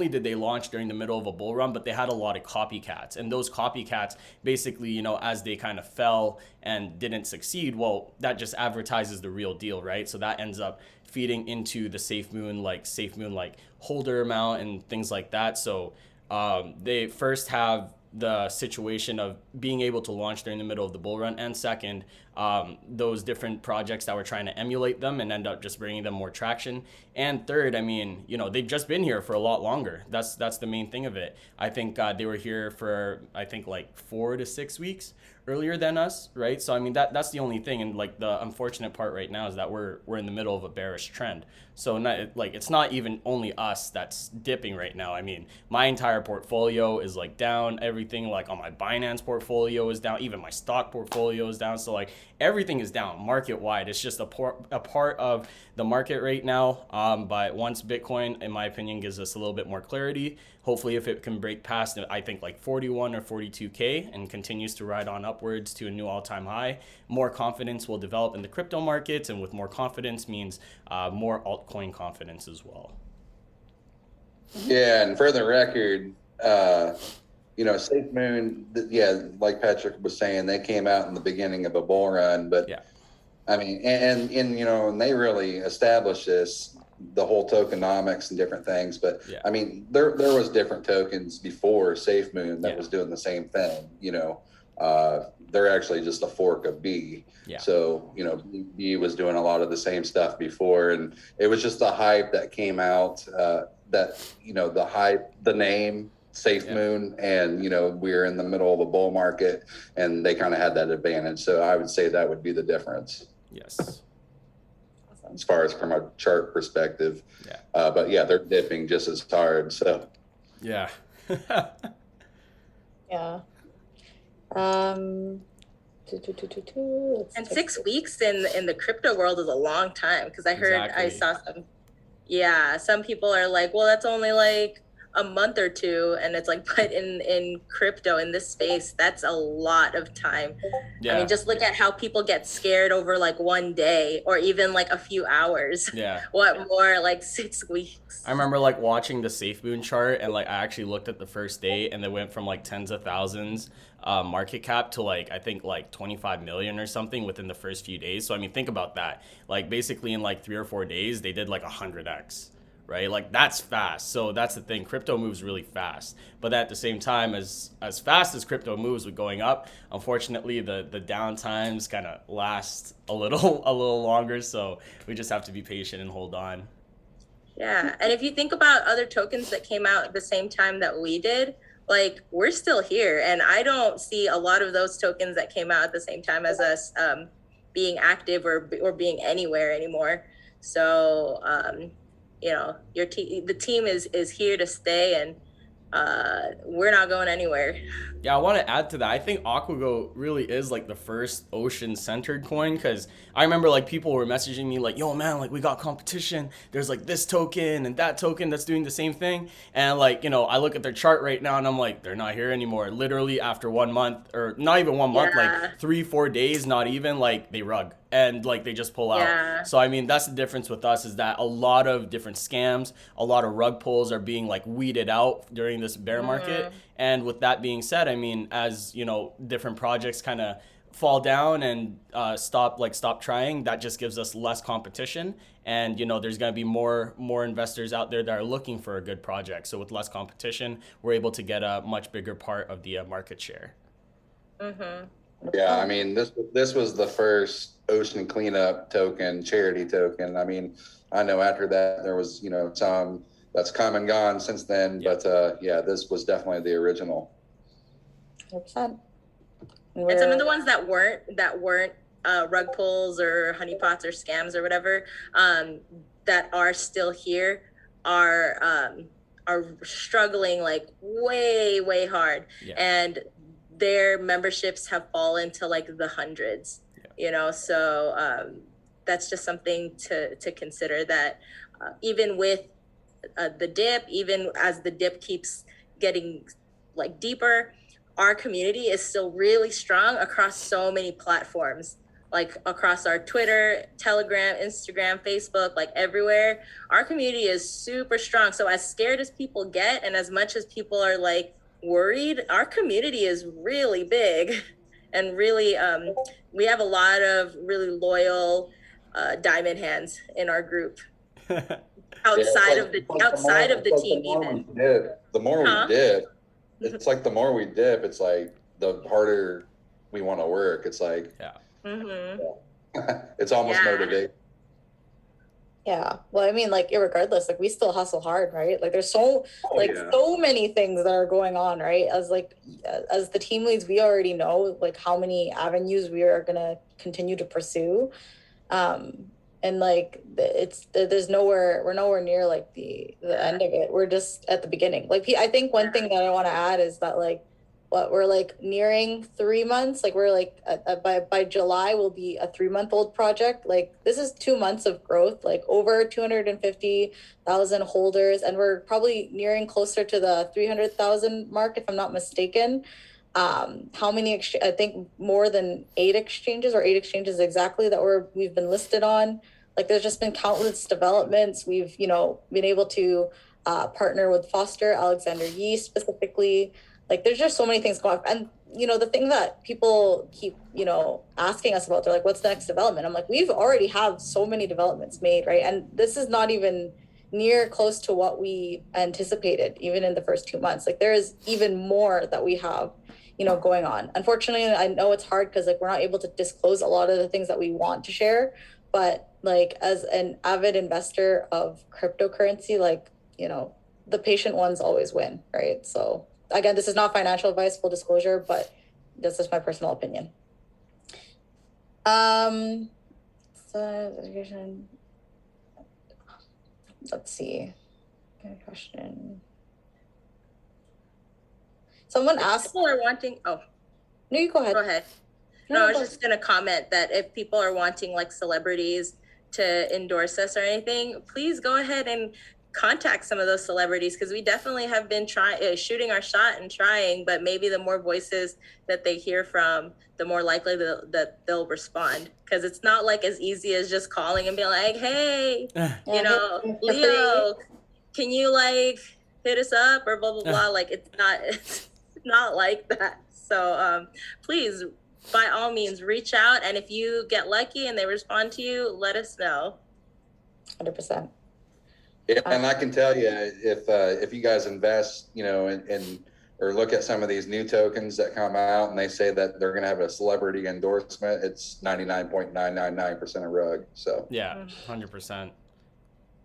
[SPEAKER 1] did they launch during the middle of a bull run, but they had a lot of copycats. And those copycats basically, as they kind of fell and didn't succeed, well, that just advertises the real deal, right? So that ends up feeding into the SafeMoon like holder amount and things like that. So they first have the situation of being able to launch during the middle of the bull run, and second, those different projects that were trying to emulate them and end up just bringing them more traction, and third, I mean, they've just been here for a lot longer. That's the main thing of it. I think they were here for like 4 to 6 weeks earlier than us, right? So I mean, that's the only thing, and like the unfortunate part right now is that we're in the middle of a bearish trend. So it's not even only us that's dipping right now. I mean, my entire portfolio is like down. Everything like on my Binance portfolio is down. Even my stock portfolio is down. So like everything is down market wide. It's just a part of the market right now. But once Bitcoin, in my opinion, gives us a little bit more clarity, hopefully if it can break past, I think like 41 or 42K and continues to ride on upwards to a new all-time high, more confidence will develop in the crypto markets, and with more confidence means more altcoin confidence as well.
[SPEAKER 3] Yeah, and for the record, SafeMoon, yeah, like Patrick was saying, they came out in the beginning of a bull run, but yeah, I mean, and they really established the whole tokenomics and different things. But yeah, I mean, there was different tokens before SafeMoon that was doing the same thing. They're actually just a fork of B. Yeah. So, B was doing a lot of the same stuff before, and it was just the hype that came out, the name SafeMoon, and, we're in the middle of a bull market, and they kind of had that advantage. So I would say that would be the difference.
[SPEAKER 1] Yes.
[SPEAKER 3] As far as from a chart perspective. Yeah. But yeah, they're dipping just as hard. So.
[SPEAKER 1] Yeah.
[SPEAKER 2] Yeah.
[SPEAKER 4] And 6 weeks in the crypto world is a long time, because I heard I saw some people are like, well, that's only like a month or two, and it's like, but in crypto, in this space, that's a lot of time.
[SPEAKER 1] Yeah.
[SPEAKER 4] I mean, just look at how people get scared over like one day or even like a few hours.
[SPEAKER 1] Yeah.
[SPEAKER 4] What more, like 6 weeks?
[SPEAKER 1] I remember like watching the SafeMoon chart, and like I actually looked at the first day, and they went from like tens of thousands market cap to like I think like 25 million or something within the first few days. So I mean, think about that. Like basically in like 3 or 4 days, they did like 100x. Right, like that's fast. So that's the thing. Crypto moves really fast, but at the same time, as fast as crypto moves with going up, unfortunately, the down times kind of last a little longer. So we just have to be patient and hold on.
[SPEAKER 4] Yeah, and if you think about other tokens that came out at the same time that we did, like we're still here, and I don't see a lot of those tokens that came out at the same time as us being active or being anywhere anymore. So you know, the team is here to stay, and we're not going anywhere.
[SPEAKER 1] Yeah, I want to add to that. I think AquaGoat really is like the first ocean-centered coin, because I remember like people were messaging me like, yo man, like we got competition. There's like this token and that token that's doing the same thing. And like, you know, I look at their chart right now and I'm like, they're not here anymore. Literally after 1 month, or not even 1 month, like 3-4 days, not even, like they rug. And like they just pull out.
[SPEAKER 4] Yeah.
[SPEAKER 1] So I mean, that's the difference with us, is that a lot of different scams, a lot of rug pulls are being like weeded out during this bear market. And with that being said, I mean, as you know, different projects kind of fall down and stop trying, that just gives us less competition. And you know, there's going to be more investors out there that are looking for a good project. So with less competition, we're able to get a much bigger part of the market share.
[SPEAKER 3] Yeah, I mean, this was the first ocean cleanup token, charity token. I mean, I know after that there was, you know, some that's come and gone since then, but yeah, this was definitely the original.
[SPEAKER 2] 100%.
[SPEAKER 4] And some of the ones that weren't rug pulls or honeypots or scams or whatever, that are still here are struggling like way hard.
[SPEAKER 1] Yeah.
[SPEAKER 4] And their memberships have fallen to like the hundreds. You know, so that's just something to consider, that even with the dip, even as the dip keeps getting like deeper, our community is still really strong across so many platforms, like across our Twitter, Telegram, Instagram, Facebook, like everywhere. Our community is super strong. So as scared as people get, and as much as people are like worried, our community is really big. And really, we have a lot of really loyal diamond hands in our group. outside of the team, even.
[SPEAKER 3] The more we dip, it's like the more we dip, it's like the harder we want to work. It's like, it's almost motivating.
[SPEAKER 2] Yeah. Well, I mean, like, irregardless, like we still hustle hard, right? Like there's so many things that are going on, right? As the team leads, we already know like how many avenues we are gonna continue to pursue. And like we're nowhere near like the end of it. We're just at the beginning. Like I think one thing that I want to add is that like we're like nearing 3 months. Like we're like by July will be a 3-month-old project. Like this is 2 months of growth, like over 250,000 holders, and we're probably nearing closer to the 300,000 mark if I'm not mistaken. How many I think more than 8 exchanges exactly that we've been listed on. Like there's just been countless developments. We've, you know, been able to partner with Foster Alexander Yee specifically. Like there's just so many things going on. And you know, the thing that people keep, you know, asking us about, they're like, what's the next development? I'm like, we've already have so many developments made, right? And this is not even near close to what we anticipated even in the first 2 months. Like there is even more that we have, you know, going on. Unfortunately, I know it's hard because like we're not able to disclose a lot of the things that we want to share, but like as an avid investor of cryptocurrency, like, you know, the patient ones always win, right? So again, this is not financial advice, full disclosure, but this is my personal opinion. Let's see. Good question. Someone asked.
[SPEAKER 4] People are wanting. Oh,
[SPEAKER 2] no, you go ahead.
[SPEAKER 4] Go ahead. No, I was just gonna comment that if people are wanting like celebrities to endorse us or anything, please go ahead and contact some of those celebrities, because we definitely have been shooting our shot and trying, but maybe the more voices that they hear from, the more likely that they'll respond, because it's not like as easy as just calling and being like, hey, you know, Leo, can you like hit us up or blah blah blah. Like it's not like that. So please, by all means, reach out, and if you get lucky and they respond to you, let us know.
[SPEAKER 2] 100%.
[SPEAKER 3] Yeah, and I can tell you, if you guys invest, you know, in or look at some of these new tokens that come out and they say that they're going to have a celebrity endorsement, it's 99.999% a rug. So
[SPEAKER 1] yeah, 100%.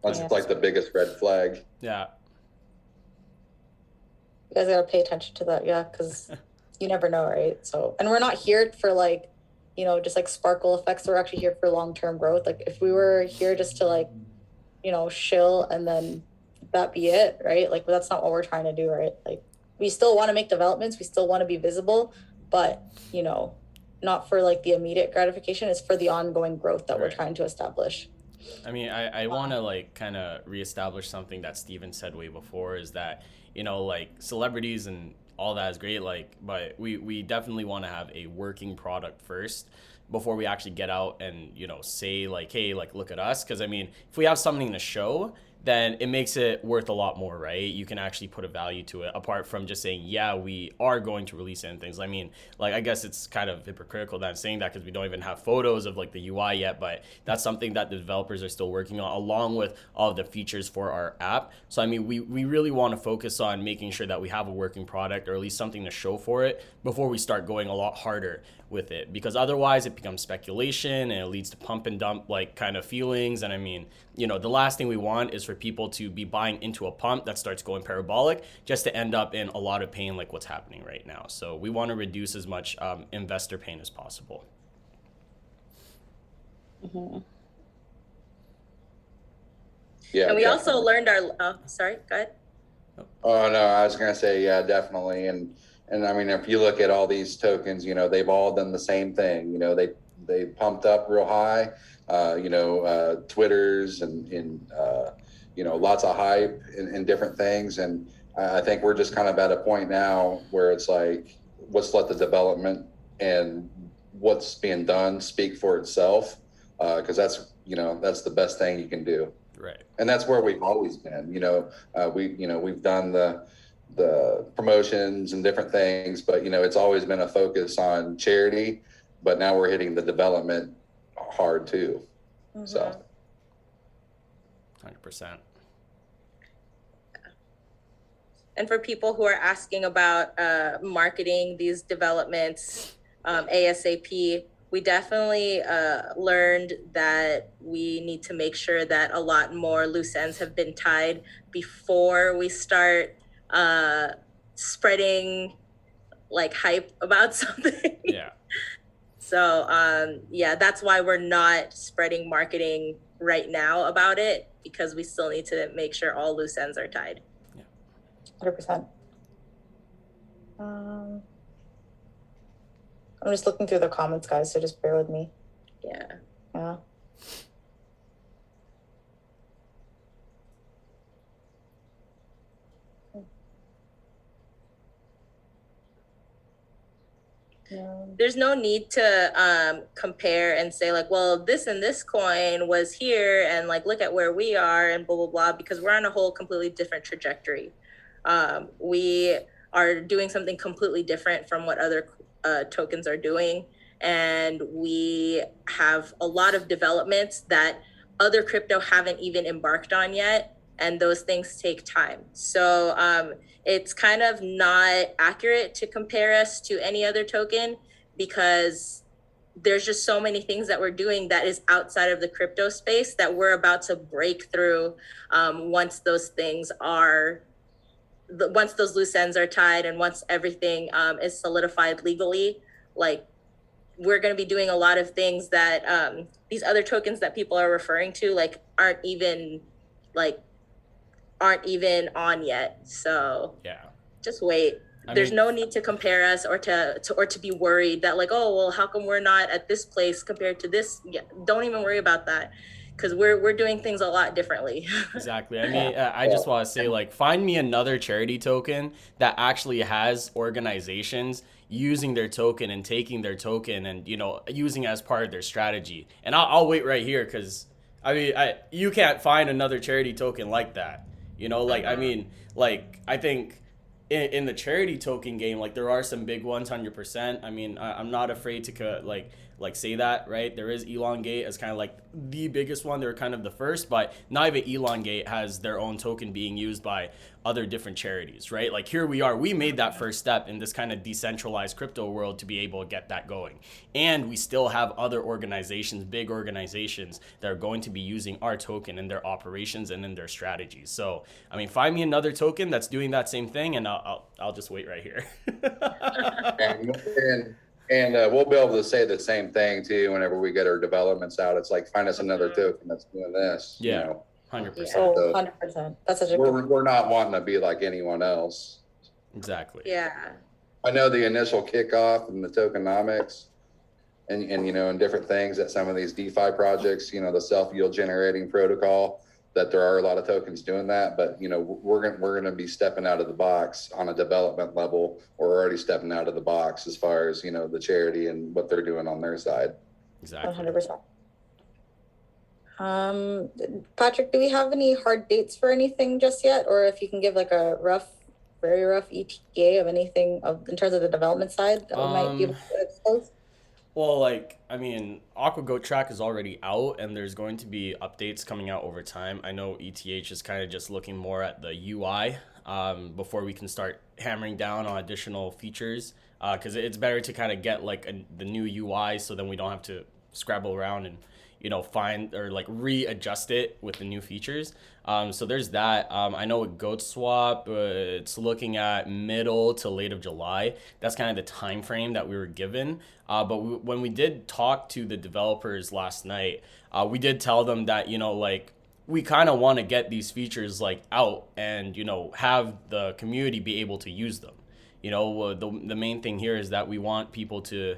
[SPEAKER 3] That's like the biggest red flag.
[SPEAKER 1] Yeah.
[SPEAKER 2] You guys gotta pay attention to that, yeah, because you never know, right? So, and we're not here for like, you know, just like sparkle effects. We're actually here for long-term growth. Like if we were here just to like, you know, shill and then that be it, right? Like that's not what we're trying to do, right? Like we still want to make developments, we still want to be visible, but you know, not for like the immediate gratification. It's for the ongoing growth that we're trying to establish.
[SPEAKER 1] I mean, I want to like kind of reestablish something that Steven said way before, is that, you know, like celebrities and all that is great, like, but we definitely want to have a working product first before we actually get out and, you know, say like, hey, like, look at us. Because I mean, if we have something to show, then it makes it worth a lot more, right? You can actually put a value to it, apart from just saying, yeah, we are going to release it and things. I mean, like, I guess it's kind of hypocritical that I'm saying that because we don't even have photos of like the UI yet, but that's something that the developers are still working on, along with all of the features for our app. So I mean, we really want to focus on making sure that we have a working product, or at least something to show for it, before we start going a lot harder with it, because otherwise it becomes speculation and it leads to pump and dump like kind of feelings. And I mean, you know, the last thing we want is for people to be buying into a pump that starts going parabolic just to end up in a lot of pain like what's happening right now. So we want to reduce as much investor pain as possible.
[SPEAKER 2] Mm-hmm.
[SPEAKER 3] Yeah,
[SPEAKER 4] And we
[SPEAKER 3] definitely.
[SPEAKER 4] also learned sorry, go ahead.
[SPEAKER 3] Oh no, I was gonna say, yeah, definitely. And I mean, if you look at all these tokens, you know, they've all done the same thing. You know, they pumped up real high, Twitters and you know, lots of hype and different things. And I think we're just kind of at a point now where it's like, let's let the development and what's being done speak for itself. Cause that's, you know, that's the best thing you can do.
[SPEAKER 1] Right.
[SPEAKER 3] And that's where we've always been. You know, we've done the promotions and different things, but you know, it's always been a focus on charity, but now we're hitting the development hard too. Mm-hmm. So
[SPEAKER 1] 100%.
[SPEAKER 4] And for people who are asking about marketing these developments ASAP, we definitely learned that we need to make sure that a lot more loose ends have been tied before we start spreading like hype about something.
[SPEAKER 1] Yeah.
[SPEAKER 4] So yeah, that's why we're not spreading marketing right now about it, because we still need to make sure all loose ends are tied.
[SPEAKER 2] 100%. I'm just looking through the comments, guys, so just bear with me.
[SPEAKER 4] Yeah.
[SPEAKER 2] Yeah.
[SPEAKER 4] There's no need to compare and say like, well, this and this coin was here and like, look at where we are and blah, blah, blah, because we're on a whole completely different trajectory. We are doing something completely different from what other tokens are doing. And we have a lot of developments that other crypto haven't even embarked on yet. And those things take time. So it's kind of not accurate to compare us to any other token, because there's just so many things that we're doing that is outside of the crypto space that we're about to break through once those things are, once those loose ends are tied and once everything is solidified legally. Like, we're going to be doing a lot of things that these other tokens that people are referring to like aren't even on yet. So
[SPEAKER 1] yeah,
[SPEAKER 4] just wait. There's no need to compare us or to be worried that like, oh, well, how come we're not at this place compared to this? Yeah, don't even worry about that. because we're doing things a lot differently.
[SPEAKER 1] Exactly. I mean, I just want to say, like, find me another charity token that actually has organizations using their token and taking their token and, you know, using it as part of their strategy. And I'll wait right here because, I mean, you can't find another charity token like that. You know, like, I mean, like, I think in the charity token game, like, there are some big ones, 100%. I mean, I'm not afraid to, like say that, right? There is Elongate as kind of like the biggest one. They're kind of the first, but not even Elongate has their own token being used by other different charities, right? Like here we are, we made that first step in this kind of decentralized crypto world to be able to get that going. And we still have other organizations, big organizations that are going to be using our token in their operations and in their strategies. So, I mean, find me another token that's doing that same thing and I'll just wait right here.
[SPEAKER 3] And we'll be able to say the same thing too whenever we get our developments out. It's like, find us another token that's doing this.
[SPEAKER 1] Yeah,
[SPEAKER 3] you know?
[SPEAKER 1] 100%.
[SPEAKER 2] Oh, 100%. That's such a good.
[SPEAKER 3] We're not wanting to be like anyone else.
[SPEAKER 1] Exactly.
[SPEAKER 4] Yeah.
[SPEAKER 3] I know the initial kickoff and the tokenomics and you know, and different things that some of these DeFi projects, you know, the self-yield generating protocol, that there are a lot of tokens doing that, but you know, we're going to be stepping out of the box on a development level. We're already stepping out of the box as far as, you know, the charity and what they're doing on their side.
[SPEAKER 1] Exactly.
[SPEAKER 2] 100%. Patrick, do we have any hard dates for anything just yet? Or if you can give like a very rough ETA of anything in terms of the development side that we might be able to expose?
[SPEAKER 1] Well, like, I mean, AquaGoat track is already out and there's going to be updates coming out over time. I know ETH is kind of just looking more at the UI before we can start hammering down on additional features because it's better to kind of get like the new UI so then we don't have to scrabble around and, you know, find or like readjust it with the new features. So there's that. I know with GoatSwap, it's looking at middle to late of July. That's kind of the time frame that we were given. But when we did talk to the developers last night, we did tell them that, you know, like we kind of want to get these features like out and, you know, have the community be able to use them. You know, the main thing here is that we want people to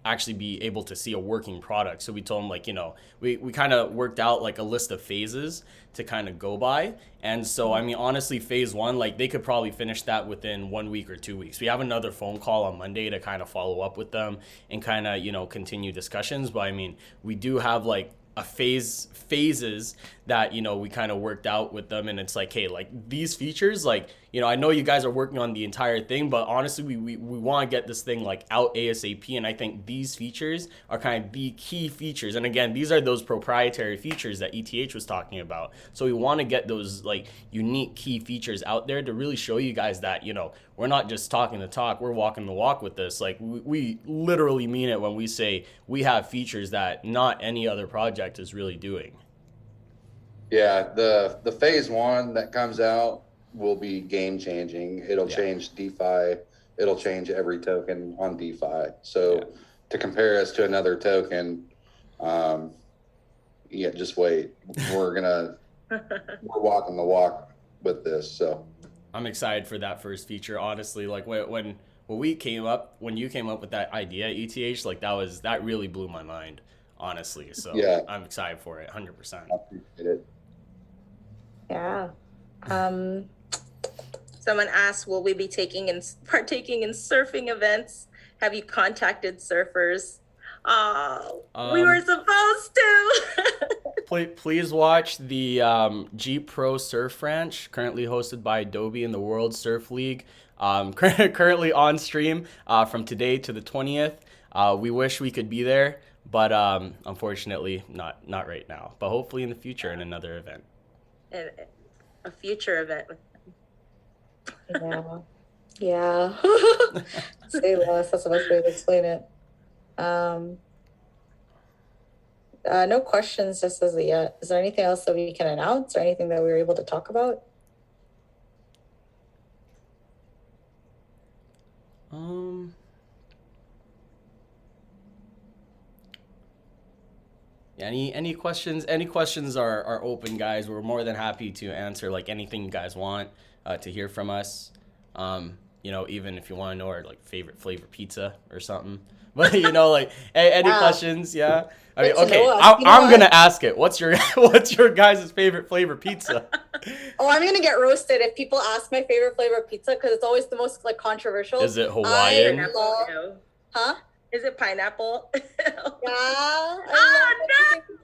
[SPEAKER 1] actually be able to see a working product. So we told them, like, you know, we kind of worked out like a list of phases to kind of go by. And so, I mean, honestly, phase one, like they could probably finish that within 1 week or 2 weeks. We have another phone call on Monday to kind of follow up with them and kind of, you know, continue discussions. But I mean, we do have like phases that, you know, we kind of worked out with them, and it's like, hey, like these features, like, you know, I know you guys are working on the entire thing, but honestly we want to get this thing like out ASAP, and I think these features are kind of the key features. And again, these are those proprietary features that ETH was talking about, so we want to get those like unique key features out there to really show you guys that, you know, we're not just talking the talk, we're walking the walk with this. Like we literally mean it when we say we have features that not any other project is really doing.
[SPEAKER 3] Yeah, the phase one that comes out will be game changing. It'll change DeFi. It'll change every token on DeFi. So to compare us to another token, just wait. We're walking the walk with this. So
[SPEAKER 1] I'm excited for that first feature. Honestly, like when you came up with that idea, ETH, like that really blew my mind, honestly. So yeah, I'm excited for it, 100%.
[SPEAKER 3] I appreciate it.
[SPEAKER 2] Yeah.
[SPEAKER 4] Someone asked, will we be partaking in surfing events? Have you contacted surfers? We were supposed to.
[SPEAKER 1] Please watch the Jeep Pro Surf Ranch, currently hosted by Adobe in the World Surf League. Currently on stream from today to the 20th. We wish we could be there, but unfortunately not right now. But hopefully in the future in another event.
[SPEAKER 4] A future event.
[SPEAKER 2] Yeah. Say less. That's the best way to explain it. No questions just as of yet. Is there anything else that we can announce or anything that we were able to talk about?
[SPEAKER 1] Yeah, any questions? Any questions are open, guys. We're more than happy to answer like anything you guys want to hear from us. you know, even if you want to know our like favorite flavor pizza or something. But you know, like any questions? Yeah. I mean, okay, I'm gonna ask it. What's your guys' favorite flavor pizza?
[SPEAKER 2] Oh, I'm gonna get roasted if people ask my favorite flavor of pizza because it's always the most like controversial.
[SPEAKER 1] Is it Hawaiian?
[SPEAKER 2] Huh?
[SPEAKER 4] Is it pineapple?
[SPEAKER 2] Yeah.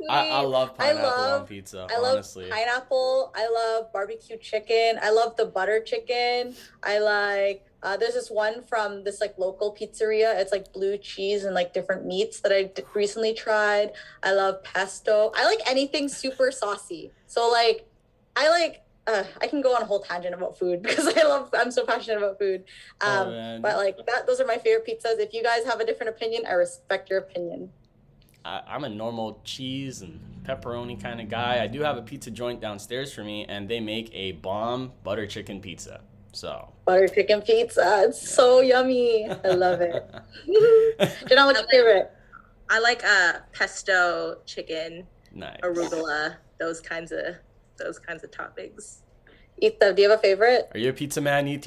[SPEAKER 1] I love pineapple on pizza. Honestly,
[SPEAKER 2] love pineapple. I love barbecue chicken. I love the butter chicken. I like. There's this one from this like local pizzeria. It's like blue cheese and like different meats that I recently tried. I love pesto. I like anything super saucy. So like, I can go on a whole tangent about food because I'm so passionate about food. But like those are my favorite pizzas. If you guys have a different opinion, I respect your opinion.
[SPEAKER 1] I'm a normal cheese and pepperoni kind of guy. I do have a pizza joint downstairs for me, and they make a bomb butter chicken pizza. So
[SPEAKER 2] butter chicken pizza, it's so yummy. I love it. Janelle, what's your favorite?
[SPEAKER 4] I like pesto chicken,
[SPEAKER 1] nice.
[SPEAKER 4] Arugula, those kinds of toppings.
[SPEAKER 2] Ethdev, do you have a favorite?
[SPEAKER 1] Are you a pizza man, ETH?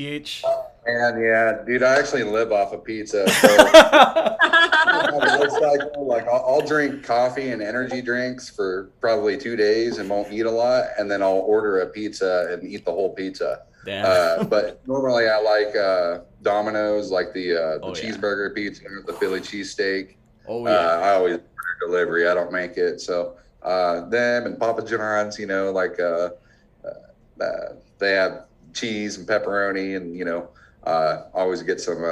[SPEAKER 3] And yeah, dude, I actually live off of pizza. So like I'll drink coffee and energy drinks for probably 2 days and won't eat a lot, and then I'll order a pizza and eat the whole pizza.
[SPEAKER 1] Damn.
[SPEAKER 3] But normally I like Domino's, like the cheeseburger pizza, the Philly cheesesteak.
[SPEAKER 1] Oh yeah.
[SPEAKER 3] I always order delivery. I don't make it. So them and Papa John's, you know, like they have cheese and pepperoni, and you know, always get some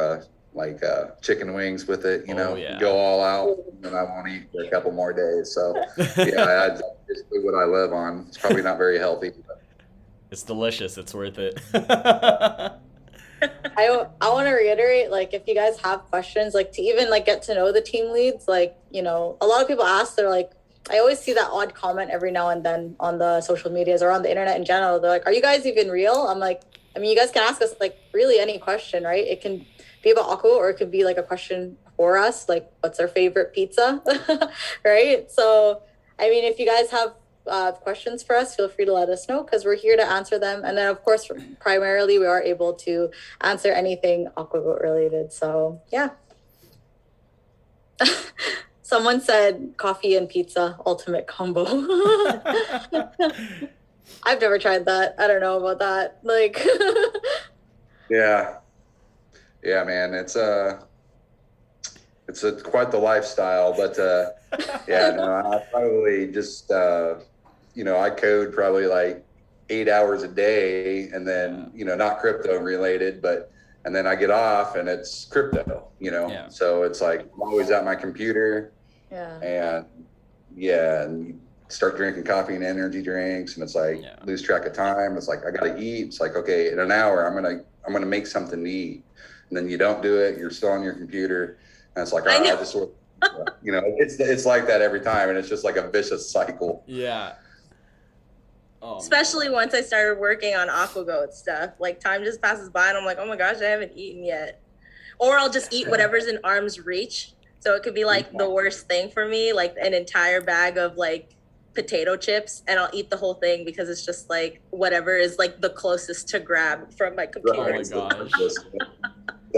[SPEAKER 3] chicken wings with it. You know, go all out, and I won't eat for a couple more days. So yeah, that's basically what I live on. It's probably not very healthy, but
[SPEAKER 1] it's delicious. It's worth it.
[SPEAKER 2] I want to reiterate, like, if you guys have questions, like, to even like get to know the team leads, like, you know, a lot of people ask, they're like, I always see that odd comment every now and then on the social medias or on the internet in general. They're like, are you guys even real? I'm like, I mean, you guys can ask us like really any question, right? It can be about Aqua, or it could be like a question for us, like what's our favorite pizza, right? So, I mean, if you guys have questions for us, feel free to let us know because we're here to answer them. And then, of course, primarily we are able to answer anything AquaGoat related. So, yeah. Someone said coffee and pizza, ultimate combo. I've never tried that. I don't know about that. Like,
[SPEAKER 3] yeah, man, it's quite the lifestyle. But yeah, no, I probably just you know, I code probably like 8 hours a day, and then you know, not crypto related, but and then I get off and it's crypto. You know, so it's like I'm always at my computer. And you start drinking coffee and energy drinks, and it's like lose track of time. It's like I gotta eat. It's like, okay, in an hour I'm gonna make something to eat, and then you don't do it. You're still on your computer, and it's like, all right, I'll just you know, it's like that every time, and it's just like a vicious cycle.
[SPEAKER 1] Yeah. Oh,
[SPEAKER 4] especially once I started working on AquaGoat stuff, like time just passes by, and I'm like, oh my gosh, I haven't eaten yet, or I'll just eat whatever's in arm's reach. So it could be like the worst thing for me, like an entire bag of like potato chips, and I'll eat the whole thing because it's just like whatever is like the closest to grab from my computer.
[SPEAKER 1] Oh my gosh.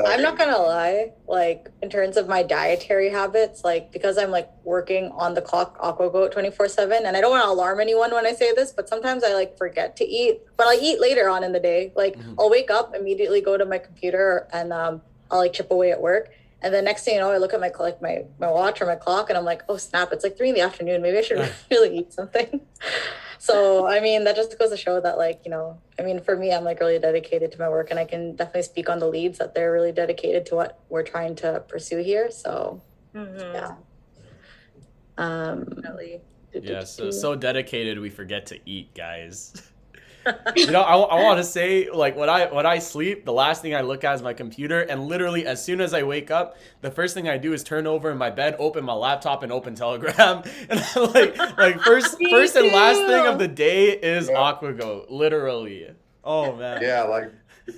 [SPEAKER 2] I'm not gonna lie, like in terms of my dietary habits, like because I'm like working on the clock AquaGoat 24/7, and I don't want to alarm anyone when I say this, but sometimes I like forget to eat, but I eat later on in the day. Like I'll wake up, immediately go to my computer, and I'll like chip away at work. And then next thing you know, I look at my watch or my clock, and I'm like, oh snap, it's like 3 p.m. Maybe I should really eat something. So, I mean, that just goes to show that, like, you know, I mean, for me, I'm like really dedicated to my work, and I can definitely speak on the leads that they're really dedicated to what we're trying to pursue here. So, yeah.
[SPEAKER 1] Yeah, so dedicated we forget to eat, guys. You know, I want to say, like, when I sleep, the last thing I look at is my computer, and literally as soon as I wake up, the first thing I do is turn over in my bed, open my laptop, and open Telegram, and like first and last thing of the day is AquaGoat, literally. Oh man.
[SPEAKER 3] Yeah, like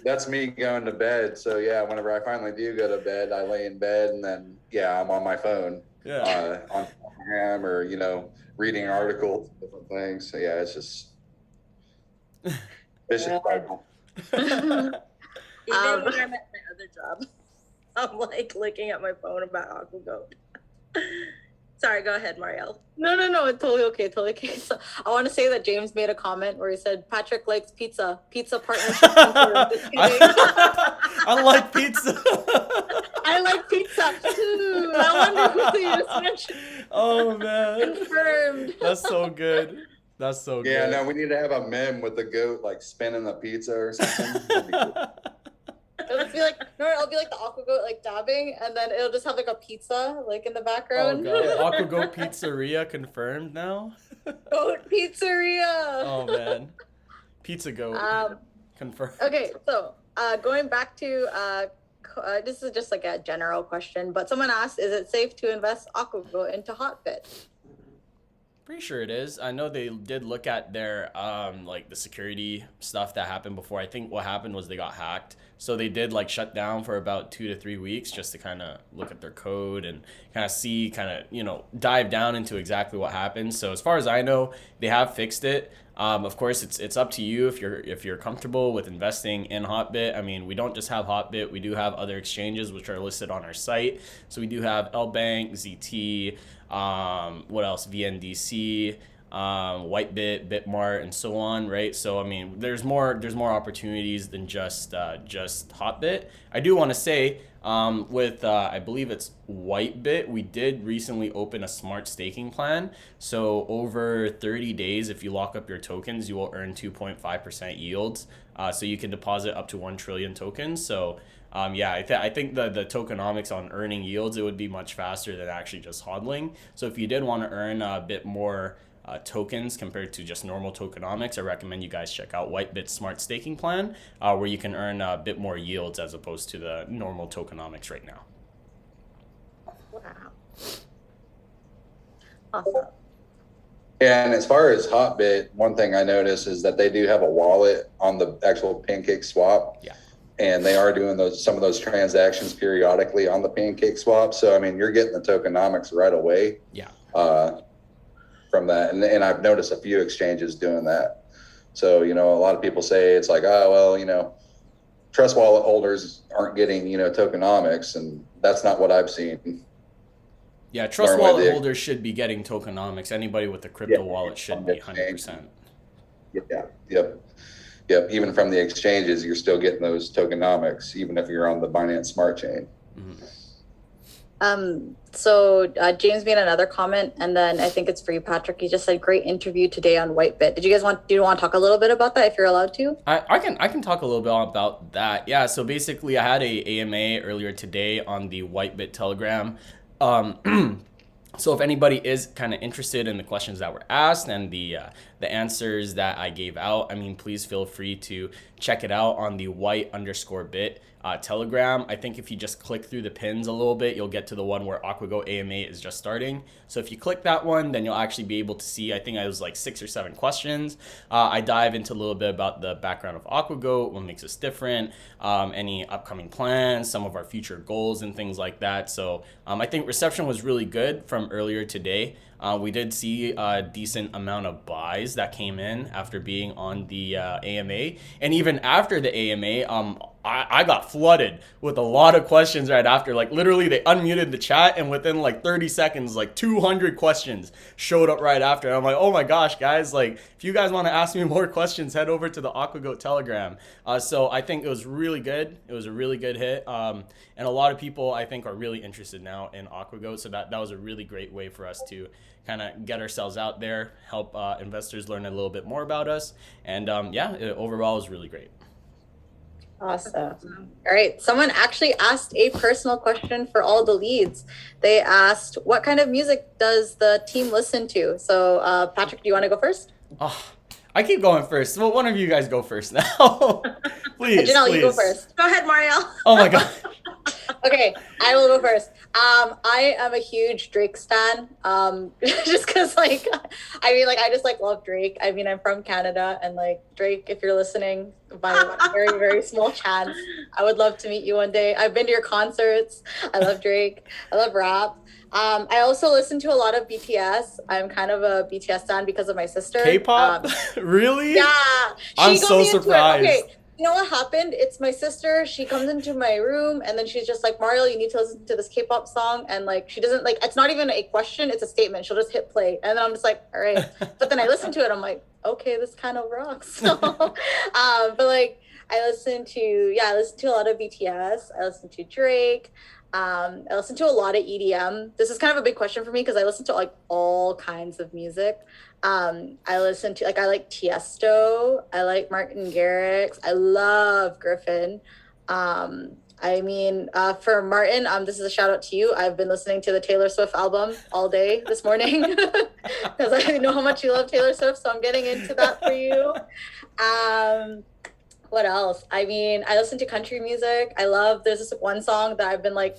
[SPEAKER 3] that's me going to bed. So yeah, whenever I finally do go to bed, I lay in bed, and then I'm on my phone, on Instagram, or you know, reading articles, different things. So yeah, it's just. Vicious cycle.
[SPEAKER 4] Even when I'm other job. I'm like looking at my phone about AquaGoat. Sorry, go ahead, Mariel.
[SPEAKER 2] No, it's totally okay, totally okay. So I want to say that James made a comment where he said Patrick likes pizza partnership confirmed. Just kidding.
[SPEAKER 1] I like pizza.
[SPEAKER 2] I like pizza too. I wonder who you just mentioned.
[SPEAKER 1] Oh man,
[SPEAKER 2] Confirmed.
[SPEAKER 1] that's so good. That's so good.
[SPEAKER 3] Yeah, no, we need to have a meme with the goat like spinning the pizza or something. That'd be cool.
[SPEAKER 2] It'll be like it'll be like the AquaGoat like dabbing, and then it'll just have like a pizza like in the
[SPEAKER 1] Oh
[SPEAKER 2] background.
[SPEAKER 1] god, AquaGoat Pizzeria confirmed now.
[SPEAKER 2] Goat pizzeria.
[SPEAKER 1] Oh man, Pizza Goat confirmed.
[SPEAKER 2] Okay, so going back to this is just like a general question, but someone asked, is it safe to invest AquaGoat into Hotbit?
[SPEAKER 1] Pretty sure it is. I know they did look at their like the security stuff that happened before. I think what happened was they got hacked. So they did like shut down for about 2 to 3 weeks just to kind of look at their code and kind of see, dive down into exactly what happened. So as far as I know, they have fixed it. Of course, it's up to you if you're comfortable with investing in Hotbit. I mean, we don't just have Hotbit. We do have other exchanges which are listed on our site. So we do have LBank, ZT, what else? VNDC, Whitebit, Bitmart, and so on, right? So I mean, there's more opportunities than just Hotbit. I do want to say with I believe it's Whitebit, we did recently open a smart staking plan. So over 30 days, if you lock up your tokens, you will earn 2.5% yields. So you can deposit up to 1 trillion tokens. So I think the tokenomics on earning yields, it would be much faster than actually just hodling. So if you did want to earn a bit more tokens compared to just normal tokenomics, I recommend you guys check out Whitebit's smart staking plan, where you can earn a bit more yields as opposed to the normal tokenomics right now.
[SPEAKER 2] Wow. Awesome.
[SPEAKER 3] And as far as Hotbit, one thing I noticed is that they do have a wallet on the actual Pancake Swap.
[SPEAKER 1] Yeah.
[SPEAKER 3] And they are doing some of those transactions periodically on the Pancake Swap. So I mean, you're getting the tokenomics right away.
[SPEAKER 1] Yeah.
[SPEAKER 3] From that, and I've noticed a few exchanges doing that. So a lot of people say it's like, oh well, trust wallet holders aren't getting tokenomics, and that's not what I've seen.
[SPEAKER 1] Yeah, trust wallet holders should be getting tokenomics. Anybody with a crypto wallet should be 100%.
[SPEAKER 3] Yep. Even from the exchanges, you're still getting those tokenomics, even if you're on the Binance Smart Chain.
[SPEAKER 1] Mm-hmm.
[SPEAKER 2] So James made another comment, and then I think it's for you, Patrick. He just said, "Great interview today on Whitebit." Do you want to talk a little bit about that, if you're allowed to?
[SPEAKER 1] I can talk a little bit about that. Yeah. So basically, I had a AMA earlier today on the Whitebit Telegram. So if anybody is kind of interested in the questions that were asked and the answers that I gave out, I mean, please feel free to check it out on the white_bit Telegram. I think if you just click through the pins a little bit, you'll get to the one where AquaGoat AMA is just starting. So if you click that one, then you'll actually be able to see, I think it was like 6 or 7 questions. I dive into a little bit about the background of AquaGoat, what makes us different, any upcoming plans, some of our future goals and things like that. So I think reception was really good from earlier today. We did see a decent amount of buys that came in after being on the AMA. And even after the AMA, I got flooded with a lot of questions right after. Like literally they unmuted the chat, and within like 30 seconds, like 200 questions showed up right after. And I'm like, oh my gosh, guys, like if you guys want to ask me more questions, head over to the AquaGoat Telegram. So I think it was really good. It was a really good hit. And a lot of people I think are really interested now in AquaGoat. So that was a really great way for us to kind of get ourselves out there, help investors learn a little bit more about us. And overall it was really great.
[SPEAKER 2] Awesome. All right. Someone actually asked a personal question for all the leads. They asked, what kind of music does the team listen to? So Patrick, do you want to go first?
[SPEAKER 1] Oh, I keep going first. Well, one of you guys go first now. Please.
[SPEAKER 2] Janelle,
[SPEAKER 1] please.
[SPEAKER 2] you go first.
[SPEAKER 4] Go ahead, Mariel.
[SPEAKER 1] Oh my God.
[SPEAKER 2] Okay, I will go first. I am a huge Drake stan. Just because, I just love Drake. I mean, I'm from Canada, and Drake, if you're listening, by a very, very small chance, I would love to meet you one day. I've been to your concerts. I love Drake. I love rap. I also listen to a lot of BTS. I'm kind of a BTS stan because of my sister.
[SPEAKER 1] K-pop? Really?
[SPEAKER 2] Yeah.
[SPEAKER 1] I'm so surprised.
[SPEAKER 2] Okay. You know what happened? It's my sister. She comes into my room and then she's just like, Mariel, you need to listen to this K-pop song. And like, she doesn't like, it's not even a question, it's a statement. She'll just hit play. And then I'm just like, all right. But then I listen to it. I'm like, okay, this kind of rocks. So, but like, I listen to a lot of BTS. I listen to Drake. I listen to a lot of EDM. This is kind of a big question for me because I listen to like all kinds of music. I listen to I like Tiesto, I like Martin Garrix, I love Griffin. I mean, for Martin, this is a shout out to you. I've been listening to the Taylor Swift album all day this morning because I know how much you love Taylor Swift, so I'm getting into that for you. What else? I mean, I listen to country music. There's this one song that I've been like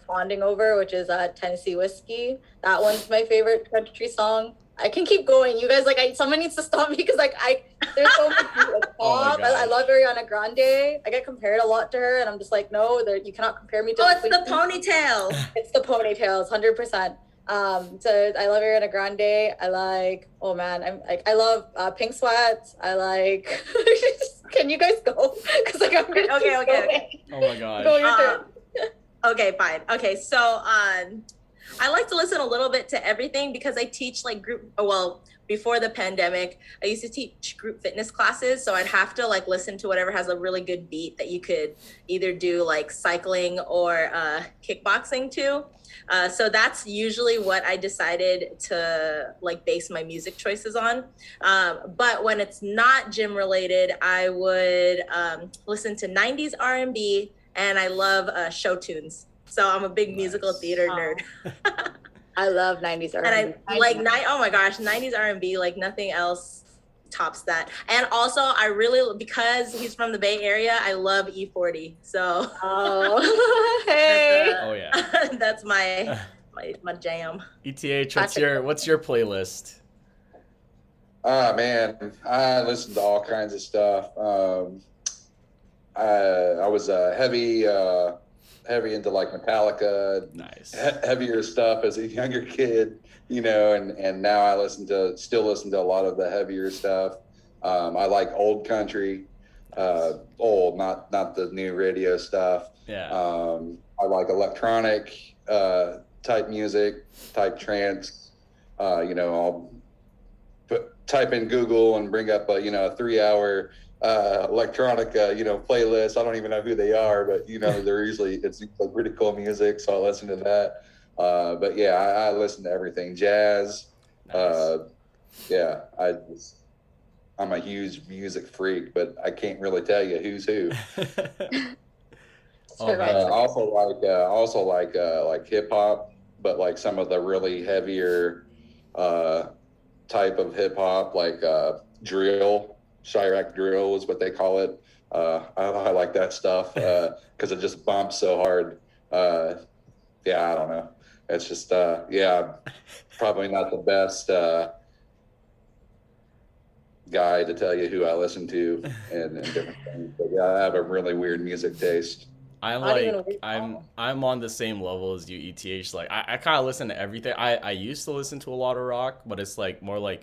[SPEAKER 2] fawning over, which is Tennessee Whiskey. That one's my favorite country song. I can keep going. You guys, someone needs to stop me because there's so much like, pop. I love Ariana Grande. I get compared a lot to her, and I'm just like, no, you cannot compare me to.
[SPEAKER 4] Oh, it's the ponytails.
[SPEAKER 2] It's the ponytails, 100%. So I love Ariana Grande. I love Pink Sweats. I like. Can you guys go? Because I'm gonna
[SPEAKER 4] okay.
[SPEAKER 1] Oh my gosh.
[SPEAKER 2] Go your turn.
[SPEAKER 4] Okay, fine. Okay, so I like to listen a little bit to everything because I teach before the pandemic, I used to teach group fitness classes. So I'd have to listen to whatever has a really good beat that you could either do cycling or kickboxing to. So that's usually what I decided to base my music choices on. But when it's not gym related, I would listen to 90s R&B, and I love show tunes. So I'm a big musical theater nerd.
[SPEAKER 2] I love 90s R&B.
[SPEAKER 4] And oh my gosh, 90s R&B, nothing else tops that. And also because he's from the Bay Area, I love E40. So
[SPEAKER 2] hey.
[SPEAKER 1] Oh yeah.
[SPEAKER 4] That's my jam.
[SPEAKER 1] ETH, what's your playlist?
[SPEAKER 3] Man, I listen to all kinds of stuff. I was heavy into Metallica,
[SPEAKER 1] nice,
[SPEAKER 3] heavier stuff as a younger kid, and now I still listen to a lot of the heavier stuff. I like old country, old, not the new radio stuff.
[SPEAKER 1] Yeah.
[SPEAKER 3] I like electronic type music, type trance. I'll type in Google and bring up a 3-hour electronic playlist. I don't even know who they are, but they're usually it's pretty cool music, so I listen to that. But yeah, I listen to everything. Jazz. Nice. Yeah, I'm a huge music freak, but I can't really tell you who's who. I also like hip hop, but some of the really heavier type of hip hop, drill. Chirac drill is what they call it. I like that stuff because it just bumps so hard. Yeah, I don't know. It's just probably not the best guy to tell you who I listen to and different things. But yeah, I have a really weird music taste.
[SPEAKER 1] I'm on the same level as you, ETH. I kind of listen to everything. I used to listen to a lot of rock, but it's more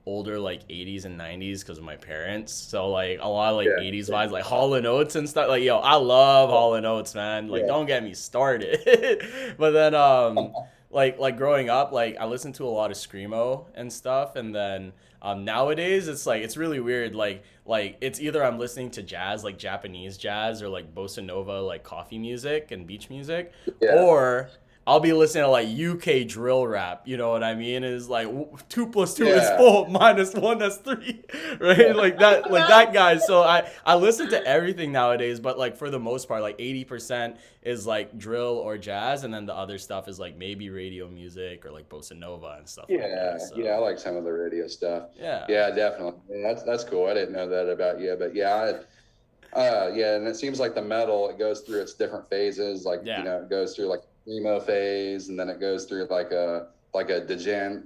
[SPEAKER 1] older 80s and 90s because of my parents, so a lot of 80s vibes, Hall & Oates and stuff. I love Hall & Oates, man. Don't get me started. But then growing up, I listened to a lot of screamo and stuff, and then nowadays it's really weird. It's either I'm listening to jazz, Japanese jazz, or bossa nova, coffee music and beach music, or I'll be listening to UK drill rap, you know what I mean? It's 2 + 2 is 4, -1 that's 3, right? That guy. So I listen to everything nowadays, but for the most part, 80% is drill or jazz, and then the other stuff is maybe radio music or bossa nova and stuff.
[SPEAKER 3] I like some of the radio stuff.
[SPEAKER 1] Yeah,
[SPEAKER 3] definitely. Yeah, that's cool. I didn't know that about you, but and it seems like the metal, it goes through its different phases. It goes through emo phase, and then it goes through a degen,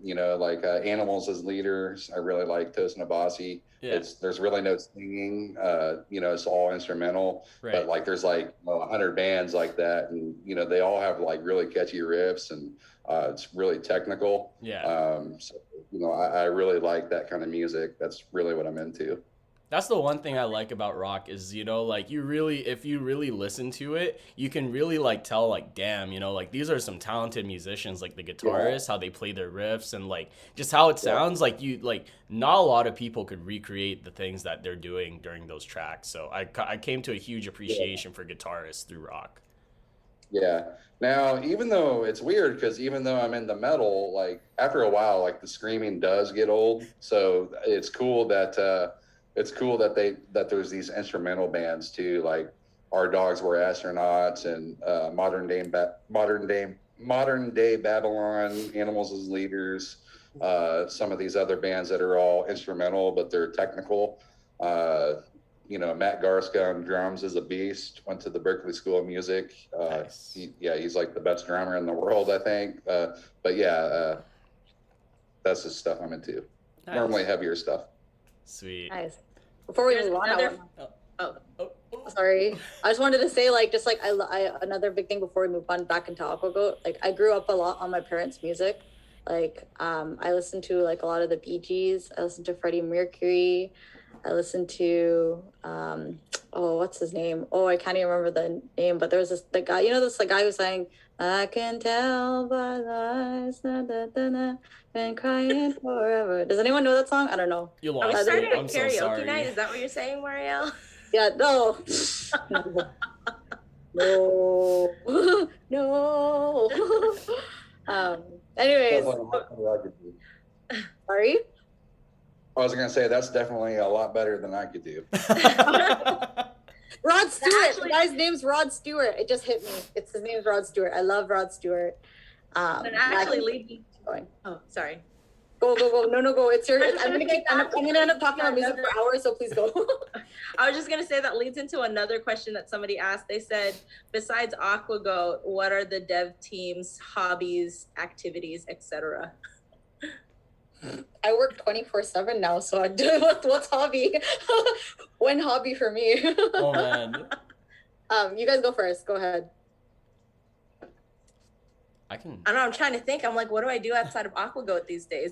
[SPEAKER 3] Animals as leaders. I really like Tosin Abasi. Yeah. There's really no singing, it's all instrumental, right. But there's 100 bands like that, and they all have really catchy riffs, and it's really technical.
[SPEAKER 1] Yeah.
[SPEAKER 3] So I really like that kind of music. That's really what I'm into.
[SPEAKER 1] That's the one thing I like about rock is, like you really, if you really listen to it, you can really like tell like, damn, like these are some talented musicians, like the
[SPEAKER 3] Yeah,
[SPEAKER 1] guitarists, how they play their riffs and like just how it
[SPEAKER 3] yeah,
[SPEAKER 1] sounds like not a lot of people could recreate the things that they're doing during those tracks. So I came to a huge
[SPEAKER 3] yeah.
[SPEAKER 1] appreciation for guitarists through rock.
[SPEAKER 3] Yeah. Now, even though it's weird, because even though I'm in the metal, like after a while, like the screaming does get old. So it's cool that there's these instrumental bands too, like Our Dogs Were Astronauts and modern day Babylon, Animals as Leaders, some of these other bands that are all instrumental, but they're technical. Uh, Matt Garska on drums is a beast. Went to the Berklee School of Music.
[SPEAKER 1] Nice.
[SPEAKER 3] He's like the best drummer in the world, I think. But yeah, that's the stuff I'm into. Normally
[SPEAKER 1] Nice.
[SPEAKER 3] heavier stuff.
[SPEAKER 1] Sweet.
[SPEAKER 2] Nice. Before we
[SPEAKER 4] There's
[SPEAKER 2] move on,
[SPEAKER 4] another.
[SPEAKER 1] Oh,
[SPEAKER 4] Oh,
[SPEAKER 1] oh, oh.
[SPEAKER 2] sorry. I just wanted to say, like, just like I another big thing before we move on back into AquaGoat. Like, I grew up a lot on my parents' music. Like, I listened to like a lot of the Bee Gees. I listened to Freddie Mercury. I listened to oh, what's his name? Oh, I can't even remember the name. But there was the guy. This like guy who sang "I Can Tell by the Eyes, na, na, na, na, been crying forever." Does anyone know that song? I don't know.
[SPEAKER 1] You
[SPEAKER 4] are we
[SPEAKER 1] lost
[SPEAKER 4] starting
[SPEAKER 1] me.
[SPEAKER 4] a
[SPEAKER 1] I'm so
[SPEAKER 4] karaoke
[SPEAKER 1] sorry.
[SPEAKER 4] night? Is that what you're saying, Mariel?
[SPEAKER 2] Yeah, no. No. No. Anyways,
[SPEAKER 3] Definitely a lot better than I could do.
[SPEAKER 2] sorry.
[SPEAKER 3] I was gonna say that's definitely a lot better than I could do.
[SPEAKER 2] Rod Stewart.
[SPEAKER 4] Actually-
[SPEAKER 2] The guy's name's Rod Stewart. It just hit me. His name's Rod Stewart. I love Rod Stewart.
[SPEAKER 4] But actually,
[SPEAKER 2] I-
[SPEAKER 4] lead.
[SPEAKER 2] going.
[SPEAKER 4] Oh, sorry.
[SPEAKER 2] Go. No, go. It's your. I'm gonna end up talking about music
[SPEAKER 4] Another-
[SPEAKER 2] for hours. So please go.
[SPEAKER 4] I was just gonna say that leads into another question that somebody asked. They said, besides AquaGoat, what are the dev team's hobbies, activities, etc.?
[SPEAKER 2] I work 24/7 now, so I do what's hobby? When hobby for me?
[SPEAKER 1] Oh man.
[SPEAKER 2] You guys go first. Go ahead.
[SPEAKER 1] I can.
[SPEAKER 4] I don't know. I'm trying to think. I'm like, what do I do outside of AquaGoat these days?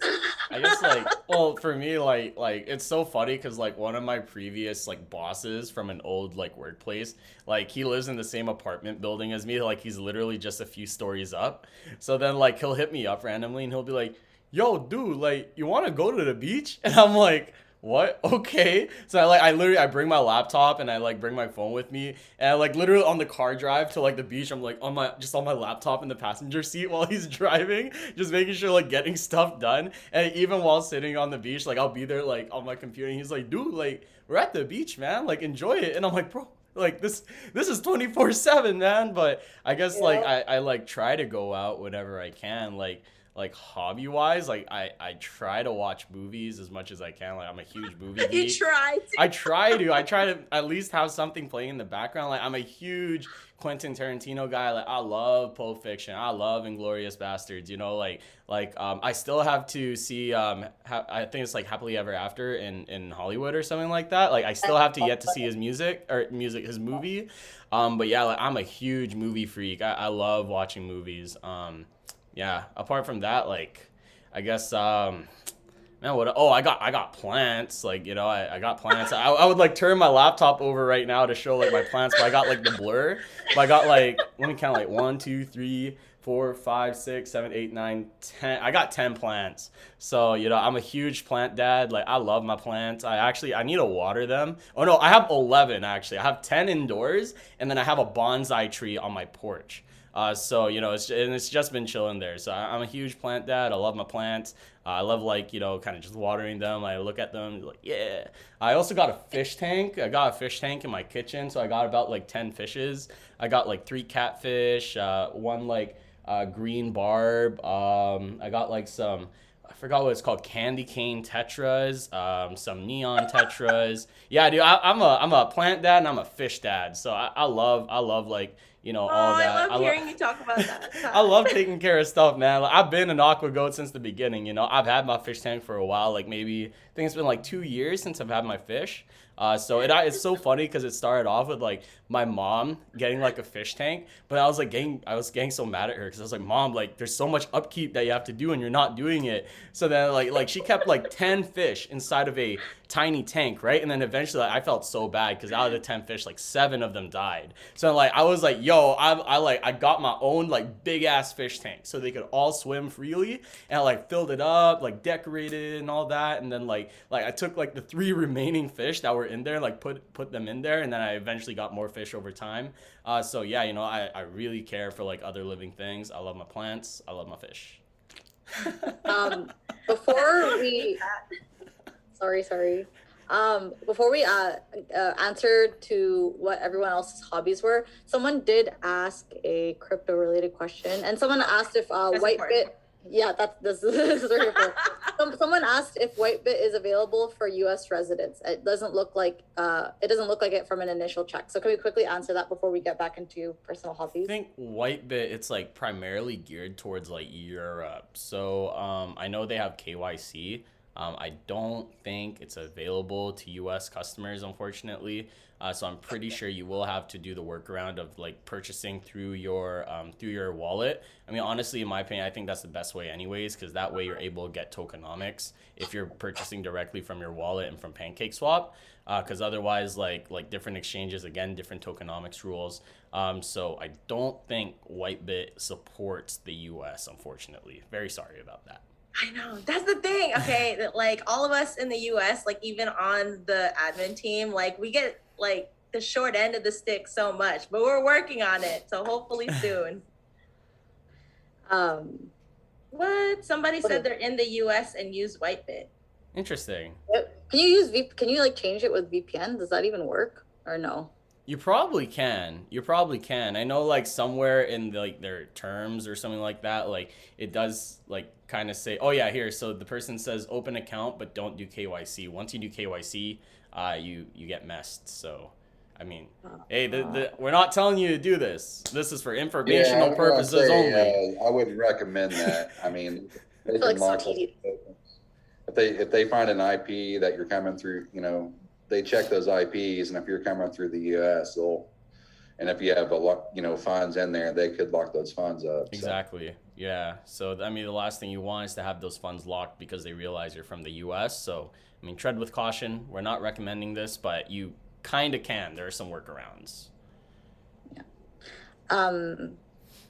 [SPEAKER 1] I guess like, well, for me, like it's so funny because like one of my previous like bosses from an old like workplace, like he lives in the same apartment building as me. Like he's literally just a few stories up. So then like he'll hit me up randomly and he'll be like, "Yo, dude, like you want to go to the beach?" And I'm like, what? Okay. So I bring my laptop and I like bring my phone with me and I like literally on the car drive to like the beach, I'm like on my laptop in the passenger seat while he's driving, just making sure like getting stuff done. And even while sitting on the beach, like I'll be there like on my computer and he's like, dude, like we're at the beach, man, like enjoy it. And I'm like, bro, like this is 24/7, man. But I guess like I like try to go out whenever I can, like hobby wise, like I try to watch movies as much as I can. Like I'm a huge movie
[SPEAKER 4] You
[SPEAKER 1] geek.
[SPEAKER 4] tried.
[SPEAKER 1] I try to at least have something playing in the background. Like I'm a huge Quentin Tarantino guy. Like I love Pulp Fiction. I love Inglourious Bastards. I still have to see I think it's like Happily Ever After in Hollywood or something like that. Like I still have to yet to see his his movie. But yeah, like I'm a huge movie freak. I love watching movies. Yeah, apart from that, like, I guess, man, I got plants, like, I got plants. I would, like, turn my laptop over right now to show, like, my plants, but I got, like, the blur. But I got, like, let me count, like, 1, 2, 3, 4, 5, 6, 7, 8, 9, 10. I got 10 plants. So, I'm a huge plant dad. Like, I love my plants. I need to water them. Oh, no, I have 11, actually. I have 10 indoors, and then I have a bonsai tree on my porch. So, it's just been chilling there. So I'm a huge plant dad. I love my plants. I love, like, kind of just watering them. I look at them, like, yeah. I also got a fish tank. I got a fish tank in my kitchen. So I got about, like, 10 fishes. I got, like, 3 catfish, one, like, green barb. I got, like, some, I forgot what it's called, candy cane tetras, some neon tetras. Yeah, dude, I'm a plant dad and I'm a fish dad. So I love, like, you know,
[SPEAKER 4] Oh,
[SPEAKER 1] all that.
[SPEAKER 4] I love hearing you talk about that.
[SPEAKER 1] I love taking care of stuff, man. Like, I've been an aqua goat since the beginning. You know, I've had my fish tank for a while. Like maybe I think it's been like 2 years since I've had my fish. So it's so funny because it started off with like my mom getting like a fish tank, but I was getting so mad at her because I was like, Mom, like there's so much upkeep that you have to do and you're not doing it. So then like she kept like 10 fish inside of a tiny tank, right? And then eventually I felt so bad because out of the 10 fish, like 7 of them died. So like I was like, yo, I got my own like big ass fish tank so they could all swim freely, and I like filled it up, like decorated and all that, and then like I took like the 3 remaining fish that were in there, like put them in there, and then I eventually got more fish over time. So yeah, you know, I really care for like other living things. I love my plants. I love my fish.
[SPEAKER 2] Before we sorry. Before we answer to what everyone else's hobbies were, someone did ask a crypto related question, and someone asked if WhiteBit. Yeah, this is very important. Someone asked if WhiteBit is available for U.S. residents. It doesn't look like it from an initial check. So can we quickly answer that before we get back into personal hobbies?
[SPEAKER 1] I think WhiteBit, it's like primarily geared towards like Europe. So I know they have KYC. I don't think it's available to U.S. customers, unfortunately. So I'm pretty sure you will have to do the workaround of like purchasing through your wallet. I mean, honestly, in my opinion, I think that's the best way anyways, because that way you're able to get tokenomics if you're purchasing directly from your wallet and from PancakeSwap. Because otherwise, like different exchanges, again, different tokenomics rules. So I don't think WhiteBit supports the U.S., unfortunately. Very sorry about that.
[SPEAKER 4] I know, that's the thing. Okay, that like all of us in the US, like even on the admin team, like we get like the short end of the stick so much, but we're working on it, so hopefully soon. What? Somebody said they're in the US and use WhiteBit.
[SPEAKER 1] Interesting.
[SPEAKER 2] Can you like change it with VPN? Does that even work or no?
[SPEAKER 1] You probably can. I know like somewhere in like their terms or something like that, like it does like kind of say, oh yeah, here. So the person says open account, but don't do KYC. Once you do KYC, you get messed. So, I mean, hey, we're not telling you to do this. This is for informational purposes only.
[SPEAKER 3] I wouldn't recommend that. I mean, they
[SPEAKER 2] I feel
[SPEAKER 3] can
[SPEAKER 2] like
[SPEAKER 3] lock
[SPEAKER 2] so
[SPEAKER 3] us. If they find an IP that you're coming through, you know, they check those IPs, and if you're coming through the U.S., and if you have funds in there, they could lock those funds up.
[SPEAKER 1] Exactly. So. Yeah. So I mean, the last thing you want is to have those funds locked because they realize you're from the U.S. So I mean, tread with caution. We're not recommending this, but you kind of can. There are some workarounds.
[SPEAKER 2] Yeah.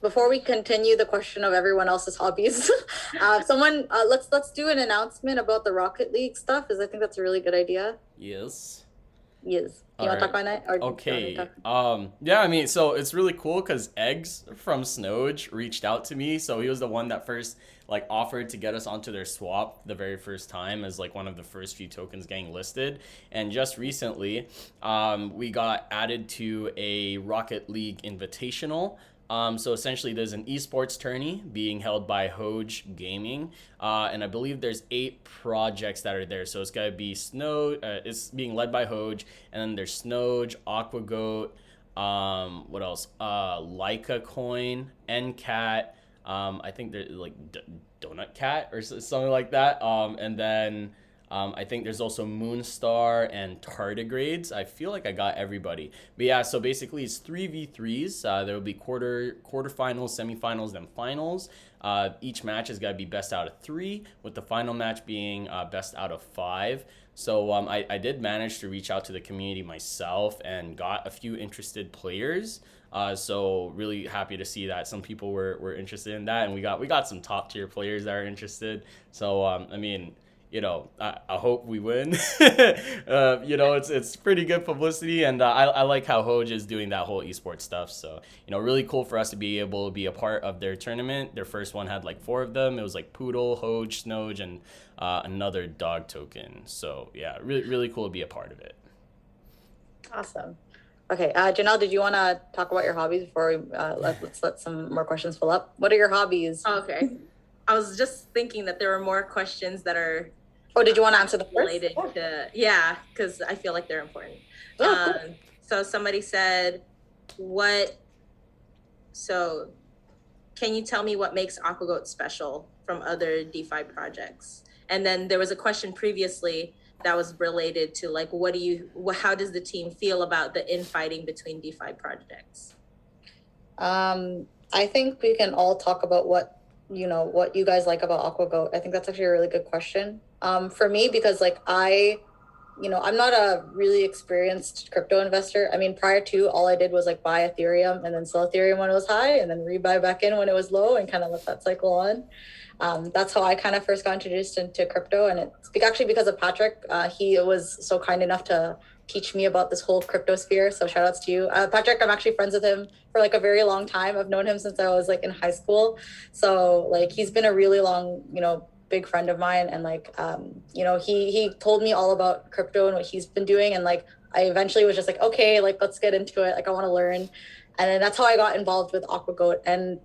[SPEAKER 2] Before we continue the question of everyone else's hobbies, let's do an announcement about the Rocket League stuff, because I think that's a really good idea.
[SPEAKER 1] Yes.
[SPEAKER 2] Yes. You want to talk about that? Or
[SPEAKER 1] okay. Yeah, I mean, so it's really cool because Eggs from Snowge reached out to me. So he was the one that first like offered to get us onto their swap the very first time as like one of the first few tokens getting listed. And just recently, we got added to a Rocket League Invitational. So essentially there's an esports tourney being held by Hoge Gaming, and I believe there's 8 projects that are there. So it's got to be it's being led by Hoge, and then there's Snowge, AquaGoat, what else? Leica Coin, NCat, I think there's like Donut Cat or something like that, and then I think there's also Moonstar and Tardigrades. I feel like I got everybody. But yeah, so basically it's 3v3s. There will be quarterfinals, semifinals, then finals. Each match has got to be best out of 3, with the final match being best out of 5. So I did manage to reach out to the community myself and got a few interested players. So really happy to see that some people were interested in that, and we got some top tier players that are interested. So I mean, you know, I hope we win. You know, it's pretty good publicity, and I like how Hoge is doing that whole esports stuff. So, you know, really cool for us to be able to be a part of their tournament. Their first one had like 4 of them. It was like Poodle, Hoge, Snowge, and another dog token. So yeah, really cool to be a part of it.
[SPEAKER 2] Awesome. Okay, Janelle, did you want to talk about your hobbies before we let's let some more questions fill up? What are your hobbies?
[SPEAKER 4] Okay. I was just thinking that there were more questions that are.
[SPEAKER 2] Oh, did you want to answer the first?
[SPEAKER 4] Related to, yeah, because I feel like they're important.
[SPEAKER 2] Oh, cool.
[SPEAKER 4] So somebody said, what So can you tell me what makes AquaGoat special from other DeFi projects? And then there was a question previously that was related to like, how does the team feel about the infighting between DeFi projects?
[SPEAKER 2] I think we can all talk about what you guys like about AquaGoat. I think that's actually a really good question. For me, because like I'm not a really experienced crypto investor. I mean, prior to, all I did was like buy Ethereum and then sell Ethereum when it was high and then rebuy back in when it was low and kind of let that cycle on. That's how I kind of first got introduced into crypto. And it's actually because of Patrick. He was so kind enough to teach me about this whole crypto sphere. So shout outs to you. Patrick, I'm actually friends with him for like a very long time. I've known him since I was like in high school. So like he's been a really long, big friend of mine, and like he told me all about crypto and what he's been doing, and like I eventually was just like, okay, like let's get into it, like I want to learn. And then that's how I got involved with AquaGoat. And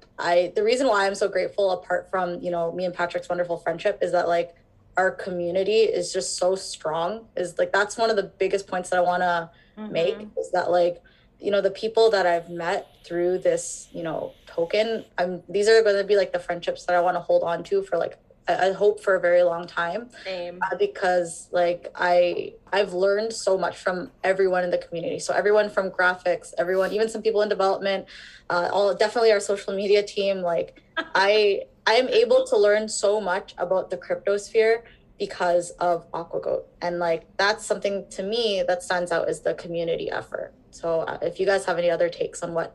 [SPEAKER 2] the reason why I'm so grateful, apart from me and Patrick's wonderful friendship, is that like our community is just so strong. Is like that's one of the biggest points that I want to make, is that like the people that I've met through this token, these are going to be like the friendships that I want to hold on to for like I hope for a very long time.
[SPEAKER 4] Same.
[SPEAKER 2] Because like I've learned so much from everyone in the community. So everyone from graphics, everyone, even some people in development, definitely our social media team. Like I am able to learn so much about the crypto sphere because of AquaGoat. And like that's something to me that stands out, is the community effort. So if you guys have any other takes on why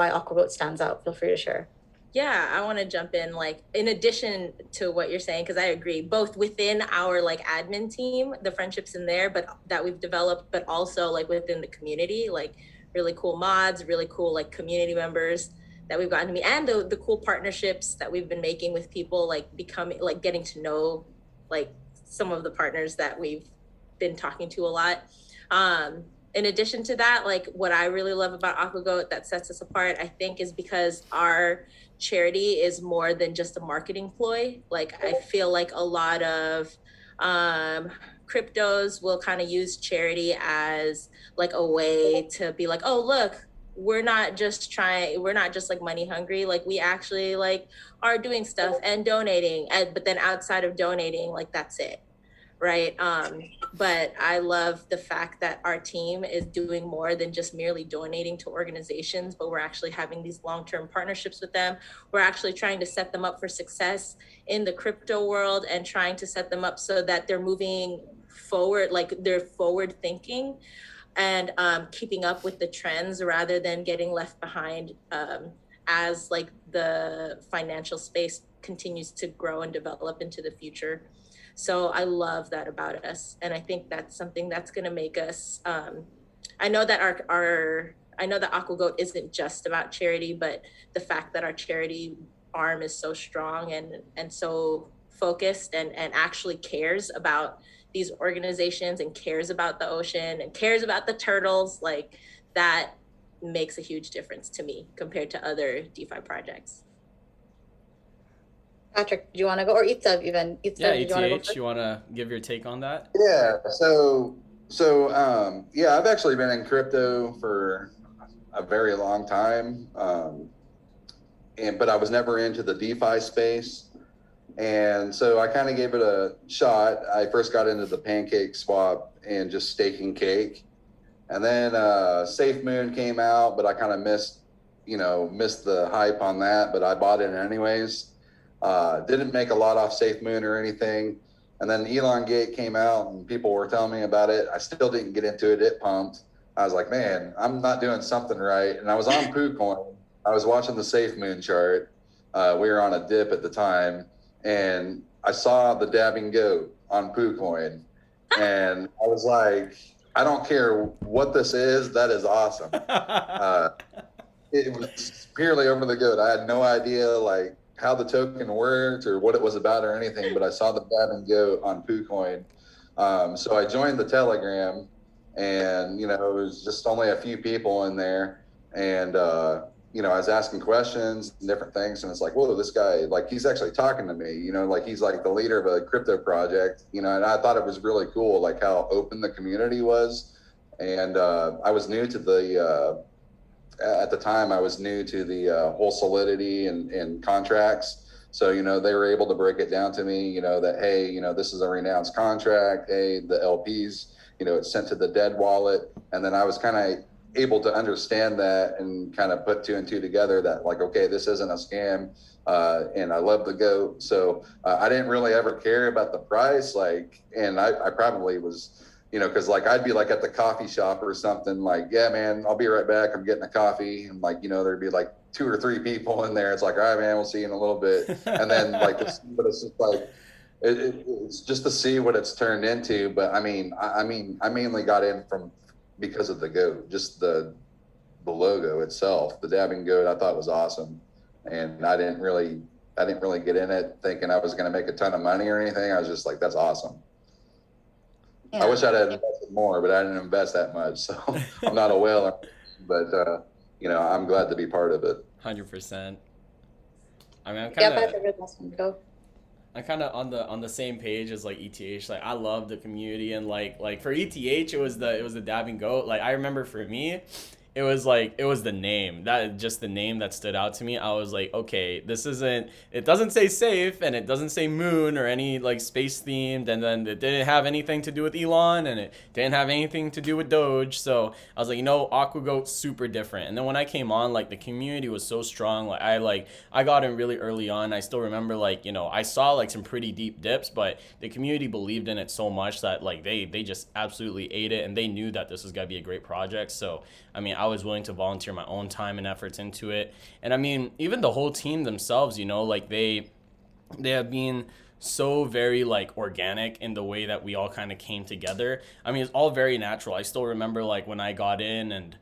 [SPEAKER 2] AquaGoat stands out, feel free to share.
[SPEAKER 4] Yeah, I want to jump in, like, in addition to what you're saying, because I agree, both within our like admin team, the friendships in there, but that we've developed, but also like within the community, like really cool mods, really cool like community members that we've gotten to meet, and the cool partnerships that we've been making with people, like getting to know like some of the partners that we've been talking to a lot. In addition to that, like what I really love about AquaGoat that sets us apart, I think, is because our charity is more than just a marketing ploy. Like I feel like a lot of cryptos will kind of use charity as like a way to be like, oh, look, we're not just like money hungry. Like we actually like are doing stuff and donating, but then outside of donating, like that's it. Right. But I love the fact that our team is doing more than just merely donating to organizations, but we're actually having these long-term partnerships with them. We're actually trying to set them up for success in the crypto world and trying to set them up so that they're moving forward, like they're forward thinking and keeping up with the trends rather than getting left behind as like the financial space continues to grow and develop into the future. So I love that about us. And I think that's something that's going to make us, I know that I know that AquaGoat isn't just about charity, but the fact that our charity arm is so strong and so focused and actually cares about these organizations and cares about the ocean and cares about the turtles, like that makes a huge difference to me compared to other DeFi projects.
[SPEAKER 2] Patrick, do you want to go, or Ethdev even?
[SPEAKER 1] ETH, you want to give your take on that?
[SPEAKER 3] Yeah. So yeah, I've actually been in crypto for a very long time, but I was never into the DeFi space, and so I kind of gave it a shot. I first got into the pancake swap and just staking cake, and then SafeMoon came out, but I kind of missed the hype on that, but I bought it anyways. Didn't make a lot off SafeMoon or anything. And then Elongate came out and people were telling me about it. I still didn't get into it. It pumped. I was like, man, I'm not doing something right. And I was on PooCoin. I was watching the SafeMoon chart. We were on a dip at the time. And I saw the dabbing goat on PooCoin. And I was like, I don't care what this is. That is awesome. It was purely over the goat. I had no idea like how the token worked or what it was about or anything, but I saw the dab and goat on PooCoin. So I joined the Telegram, and it was just only a few people in there, and I was asking questions and different things, and it's like, whoa, this guy, like, he's actually talking to me, like he's like the leader of a crypto project, and I thought it was really cool, like how open the community was. And I was new to the at the time I was new to the whole solidity and contracts. So, they were able to break it down to me, that, hey, this is a renounced contract. Hey, the LPs, it's sent to the dead wallet. And then I was kind of able to understand that and kind of put two and two together that like, okay, this isn't a scam. And I love the goat. So I didn't really ever care about the price. And I probably was, cause like, I'd be like at the coffee shop or something like, yeah, man, I'll be right back. I'm getting a coffee. And like, there'd be like 2 or 3 people in there. It's like, all right, man, we'll see you in a little bit. And then like, but it's just like, it's just to see what it's turned into. But I mainly got in because of the goat, just the logo itself. The dabbing goat I thought was awesome. And I didn't really get in it thinking I was going to make a ton of money or anything. I was just like, that's awesome. Yeah. I wish I'd have invested more, but I didn't invest that much. So I'm not a whaler, but I'm glad to be part of it.
[SPEAKER 1] 100%. I mean, I'm kind of on the same page as like ETH. Like I love the community, and like for ETH it was the dabbing goat. Like I remember for me, it was the name, the name that stood out to me. I was like, okay, it doesn't say safe, and it doesn't say moon or any like space themed, and then it didn't have anything to do with Elon, and it didn't have anything to do with Doge. So I was like, AquaGoat super different. And then when I came on, like the community was so strong. Like I got in really early on. I still remember I saw like some pretty deep dips, but the community believed in it so much that like they just absolutely ate it, and they knew that this was gonna be a great project. So I mean, I was willing to volunteer my own time and efforts into it. And I mean, even the whole team themselves, like they have been so very like organic in the way that we all kind of came together. I mean, it's all very natural. I still remember like when I got in and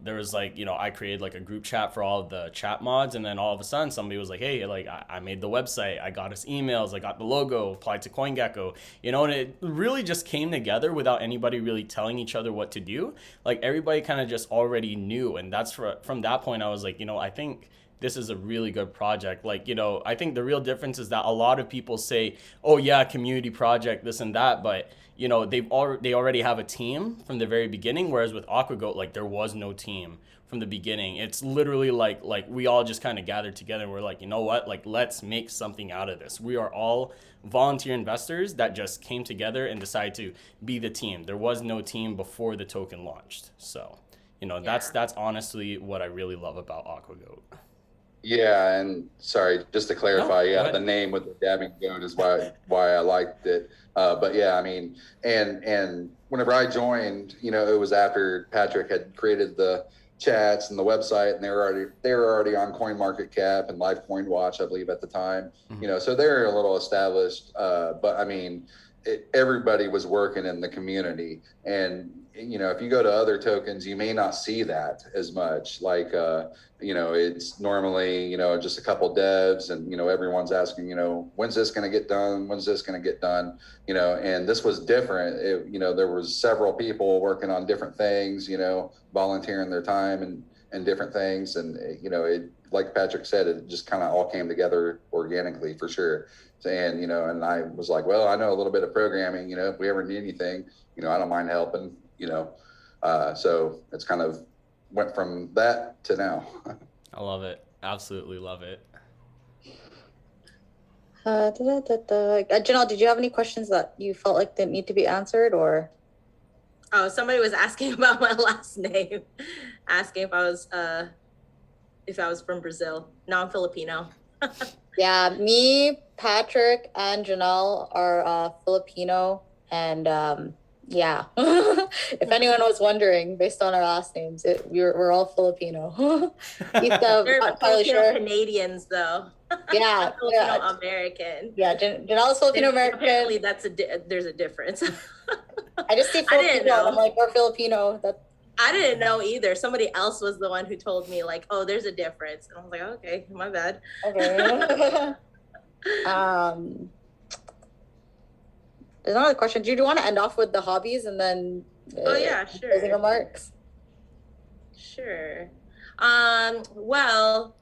[SPEAKER 1] there was like, I created like a group chat for all of the chat mods, and then all of a sudden somebody was like, hey, like I made the website, I got us emails, I got the logo, applied to CoinGecko, and it really just came together without anybody really telling each other what to do. Like everybody kind of just already knew, and that's from that point I was like, I think this is a really good project. Like, I think the real difference is that a lot of people say, oh yeah, community project, this and that, but they already have a team from the very beginning, whereas with AquaGoat, like there was no team from the beginning. It's literally like we all just kind of gathered together and we're like, what, like let's make something out of this. We are all volunteer investors that just came together and decided to be the team. There was no team before the token launched. So that's honestly what I really love about AquaGoat.
[SPEAKER 3] Yeah, and sorry, just to clarify, the name with the dabbing goat is why I liked it. But yeah, I mean, and whenever I joined, it was after Patrick had created the chats and the website, and they were already on CoinMarketCap and Live Coin Watch, I believe, at the time. Mm-hmm. So they're a little established. But I mean, everybody was working in the community, and if you go to other tokens, you may not see that as much. Like, it's normally, just a couple devs and, everyone's asking, when's this going to get done? When's this going to get done? And this was different. There was several people working on different things, volunteering their time and different things. And, like Patrick said, it just kind of all came together organically for sure. And, and I was like, well, I know a little bit of programming, if we ever need anything, I don't mind helping. So it's kind of went from that to now.
[SPEAKER 1] I love it. Absolutely love it.
[SPEAKER 2] Janelle, did you have any questions that you felt like didn't need to be answered, or?
[SPEAKER 4] Oh, somebody was asking about my last name, asking if I was from Brazil. No, I'm Filipino.
[SPEAKER 2] Yeah, me, Patrick, and Janelle are Filipino, and yeah. If anyone was wondering, based on our last names, we're all Filipino.
[SPEAKER 4] They're Filipino Canadians, though.
[SPEAKER 2] Yeah,
[SPEAKER 4] Filipino American.
[SPEAKER 2] Yeah, Janelle's Filipino American.
[SPEAKER 4] Apparently, there's a difference.
[SPEAKER 2] I just see Filipino. I'm like, we're Filipino.
[SPEAKER 4] I didn't know either. Somebody else was the one who told me, like, oh, there's a difference, and I was like, okay, my bad.
[SPEAKER 2] Okay. There's another question. Do you want to end off with the hobbies and then
[SPEAKER 4] sure.
[SPEAKER 2] Closing remarks?
[SPEAKER 4] Sure. Well,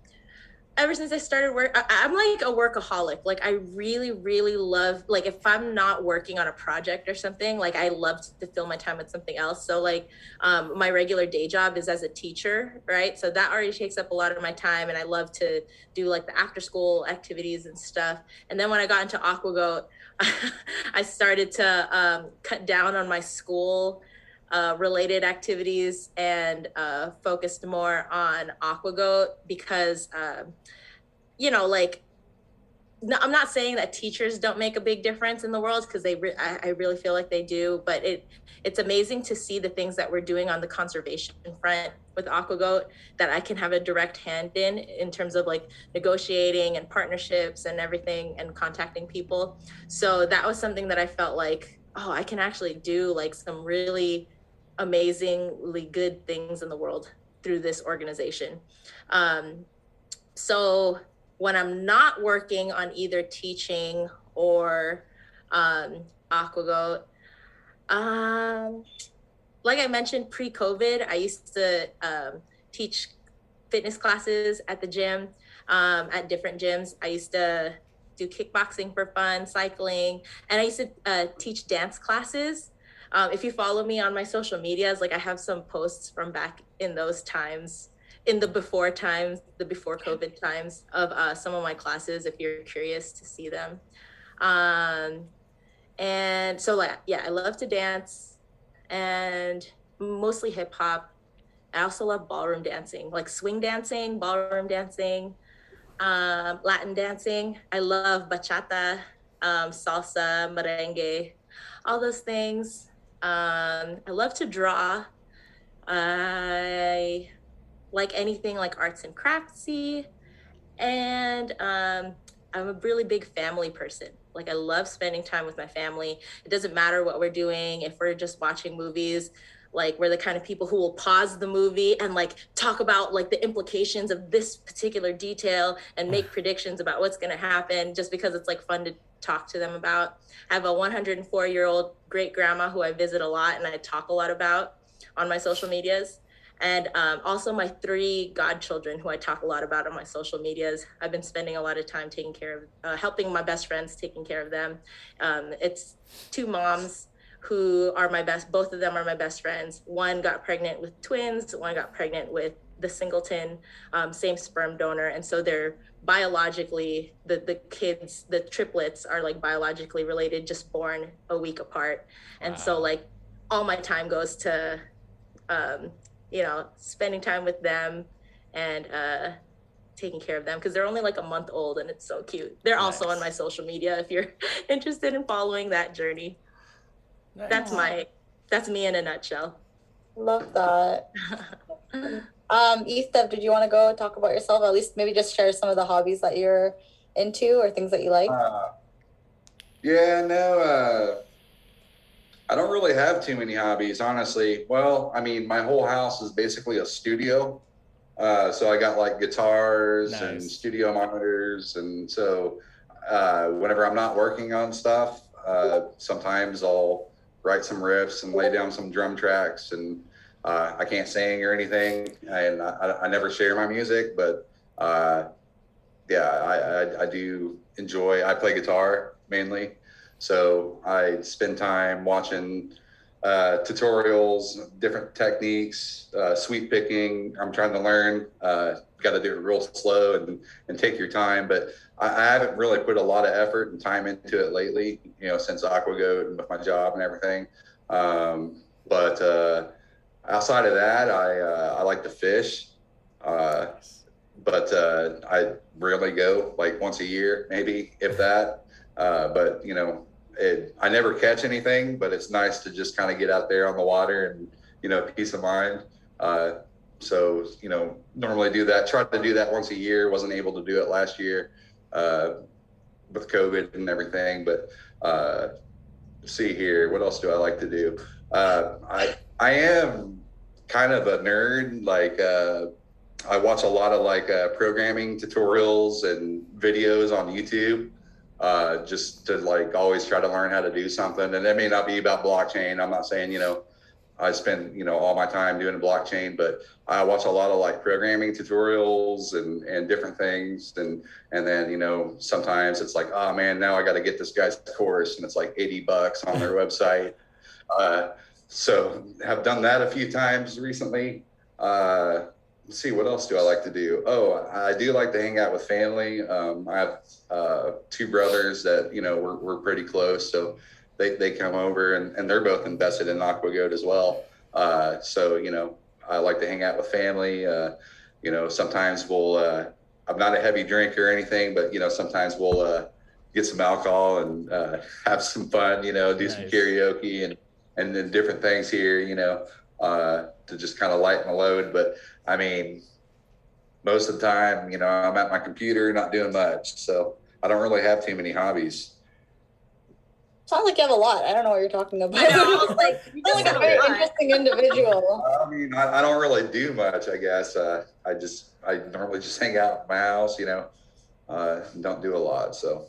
[SPEAKER 4] ever since I started work, I'm like a workaholic. Like I really, really love, like if I'm not working on a project or something, like I love to fill my time with something else. So like my regular day job is as a teacher, right? So that already takes up a lot of my time, and I love to do like the after school activities and stuff. And then when I got into AquaGoat, I started to cut down on my school related activities and focused more on AquaGoat because like no, I'm not saying that teachers don't make a big difference in the world, because I really feel like they do, but it's amazing to see the things that we're doing on the conservation front with AquaGoat that I can have a direct hand in terms of like negotiating and partnerships and everything and contacting people. So that was something that I felt like, oh, I can actually do like some really amazingly good things in the world through this organization. So when I'm not working on either teaching or AquaGoat, like I mentioned, pre-COVID, I used to teach fitness classes at the gym, at different gyms. I used to do kickboxing for fun, cycling, and I used to teach dance classes. If you follow me on my social medias, like I have some posts from back in those times, in the before times, the before COVID times of some of my classes, if you're curious to see them. And so like, yeah, I love to dance and mostly hip hop. I also love ballroom dancing, like swing dancing, ballroom dancing, Latin dancing. I love bachata, salsa, merengue, all those things. I love to draw. I like anything like arts and craftsy. And I'm a really big family person. Like I love spending time with my family. It doesn't matter what we're doing. If we're just watching movies, like we're the kind of people who will pause the movie and like talk about like the implications of this particular detail and make predictions about what's going to happen, just because it's like fun to talk to them about. I have a 104-year-old great grandma who I visit a lot and I talk a lot about on my social medias. And also my 3 godchildren who I talk a lot about on my social medias. I've been spending a lot of time taking care of, helping my best friends, taking care of them. It's 2 moms who are my best, both of them are my best friends. One got pregnant with twins, one got pregnant with the singleton, same sperm donor. And so they're biologically, the kids, the triplets are like biologically related, just born a week apart. Wow. And so like all my time goes to, spending time with them and taking care of them, because they're only like a month old and it's so cute. They're nice. Also on my social media if you're interested in following that journey. Nice. That's me in a nutshell.
[SPEAKER 2] Love that. Ethdev, did you want to go talk about yourself? At least maybe just share some of the hobbies that you're into or things that you like.
[SPEAKER 3] I don't really have too many hobbies, honestly. Well, I mean, my whole house is basically a studio. So I got like guitars and studio monitors. And so whenever I'm not working on stuff, sometimes I'll write some riffs and lay down some drum tracks. And I can't sing or anything. And I never share my music, but I do enjoy, I play guitar mainly. So I spend time watching tutorials, different techniques, sweep picking. I'm trying to learn. Got to do it real slow and take your time. But I haven't really put a lot of effort and time into it lately, since AquaGoat and with my job and everything. But outside of that, I like to fish. But I rarely go, like once a year, maybe, if that. But I never catch anything, but it's nice to just kind of get out there on the water and, peace of mind. So, normally do that, try to do that once a year. Wasn't able to do it last year with COVID and everything. But see here, what else do I like to do? I am kind of a nerd. Like I watch a lot of like programming tutorials and videos on YouTube. Just to like always try to learn how to do something. And it may not be about blockchain. I'm not saying, I spend, all my time doing blockchain, but I watch a lot of like programming tutorials and different things. And then, sometimes it's like, oh man, now I got to get this guy's course, and it's like $80 on their website. So have done that a few times recently. Let's see, what else do I like to do? Oh, I do like to hang out with family. I have 2 brothers that, we're pretty close. So they come over and they're both invested in AquaGoat as well. So, I like to hang out with family. Sometimes I'm not a heavy drinker or anything, but, sometimes we'll get some alcohol and have some fun, do some karaoke and then different things here, to just kind of lighten the load. But I mean, most of the time, I'm at my computer, not doing much. So I don't really have too many hobbies.
[SPEAKER 2] Sounds like you have a lot. I don't know what you're talking about.
[SPEAKER 4] I know,
[SPEAKER 2] You sound like a very interesting individual.
[SPEAKER 3] I mean, I don't really do much, I guess. I normally just hang out at my house, don't do a lot. So.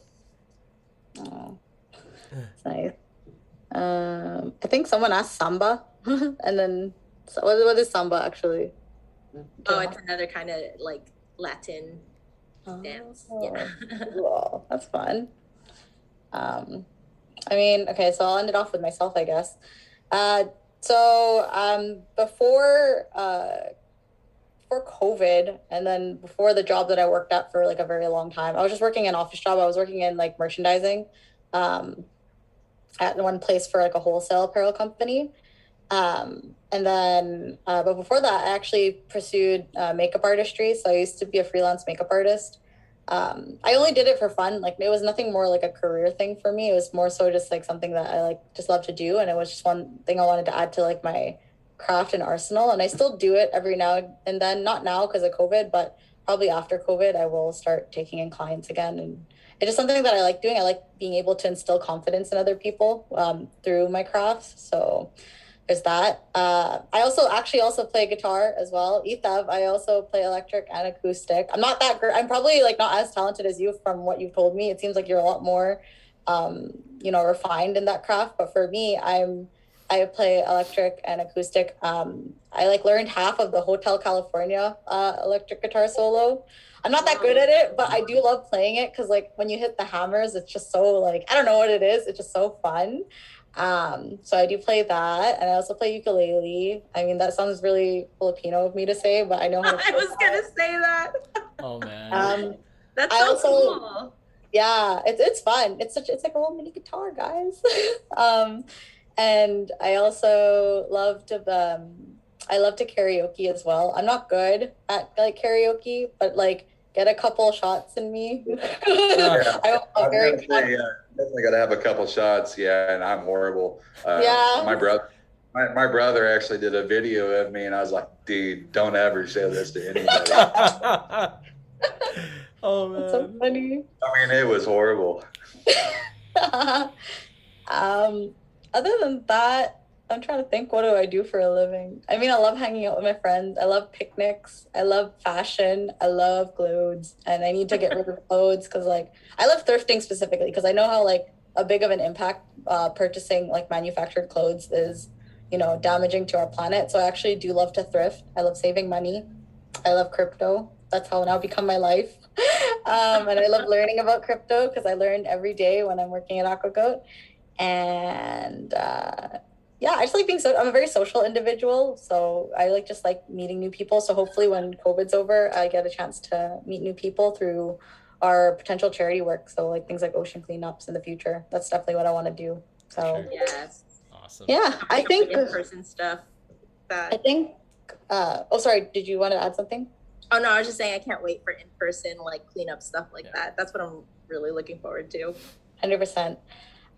[SPEAKER 2] Oh, that's nice. I think someone asked samba, and then what is samba actually?
[SPEAKER 4] Oh, it's another kind of like Latin dance. Yeah.
[SPEAKER 2] Cool. That's fun. I mean, okay, so I'll end it off with myself, I guess. Before COVID, and then before the job that I worked at for like a very long time, I was just working an office job. I was working in like merchandising at one place for like a wholesale apparel company. But before that, I actually pursued makeup artistry. So I used to be a freelance makeup artist. I only did it for fun. Like, it was nothing more like a career thing for me. It was more so just like something that I just love to do. And it was just one thing I wanted to add to like my craft and arsenal. And I still do it every now and then, not now because of COVID, but probably after COVID, I will start taking in clients again. And it's just something that I like doing. I like being able to instill confidence in other people through my crafts. So there's that. I also play guitar as well. Ethdev, I also play electric and acoustic. I'm not that great. I'm probably like not as talented as you from what you've told me. It seems like you're a lot more, refined in that craft. But for me, I play electric and acoustic. I like learned half of the Hotel California electric guitar solo. I'm not that good at it, but I do love playing it because like when you hit the hammers, it's just so like, I don't know what it is. It's just so fun. So I do play that, and I also play ukulele. I mean, that sounds really Filipino of me to say, but I know how to
[SPEAKER 4] I was gonna say that.
[SPEAKER 1] Oh man.
[SPEAKER 4] That's so cool.
[SPEAKER 2] Yeah, it's fun. It's like a little mini guitar, guys. And I also love to karaoke as well. I'm not good at like karaoke, but like get a couple shots in me. I'm very
[SPEAKER 3] definitely got to have a couple shots. Yeah, and I'm horrible. My brother actually did a video of me, and I was like, dude, don't ever say this to anybody.
[SPEAKER 1] Oh man,
[SPEAKER 2] that's so funny.
[SPEAKER 3] I mean, it was horrible.
[SPEAKER 2] Other than that, I'm trying to think, what do I do for a living? I mean, I love hanging out with my friends. I love picnics. I love fashion. I love clothes. And I need to get rid of clothes because, like, I love thrifting specifically because I know how, like, a big of an impact purchasing, like, manufactured clothes is, damaging to our planet. So I actually do love to thrift. I love saving money. I love crypto. That's how now become my life. And I love learning about crypto because I learn every day when I'm working at AquaGoat. And I just like I'm a very social individual, so I like meeting new people. So hopefully when COVID's over, I get a chance to meet new people through our potential charity work. So like things like ocean cleanups in the future. That's definitely what I want to do. So
[SPEAKER 1] sure.
[SPEAKER 4] Yes.
[SPEAKER 1] Awesome.
[SPEAKER 2] Yeah, I think
[SPEAKER 4] in-person stuff.
[SPEAKER 2] Sorry, did you want to add something?
[SPEAKER 4] Oh no, I was just saying I can't wait for in-person like cleanup stuff like that. That's what I'm really looking forward to.
[SPEAKER 2] 100%.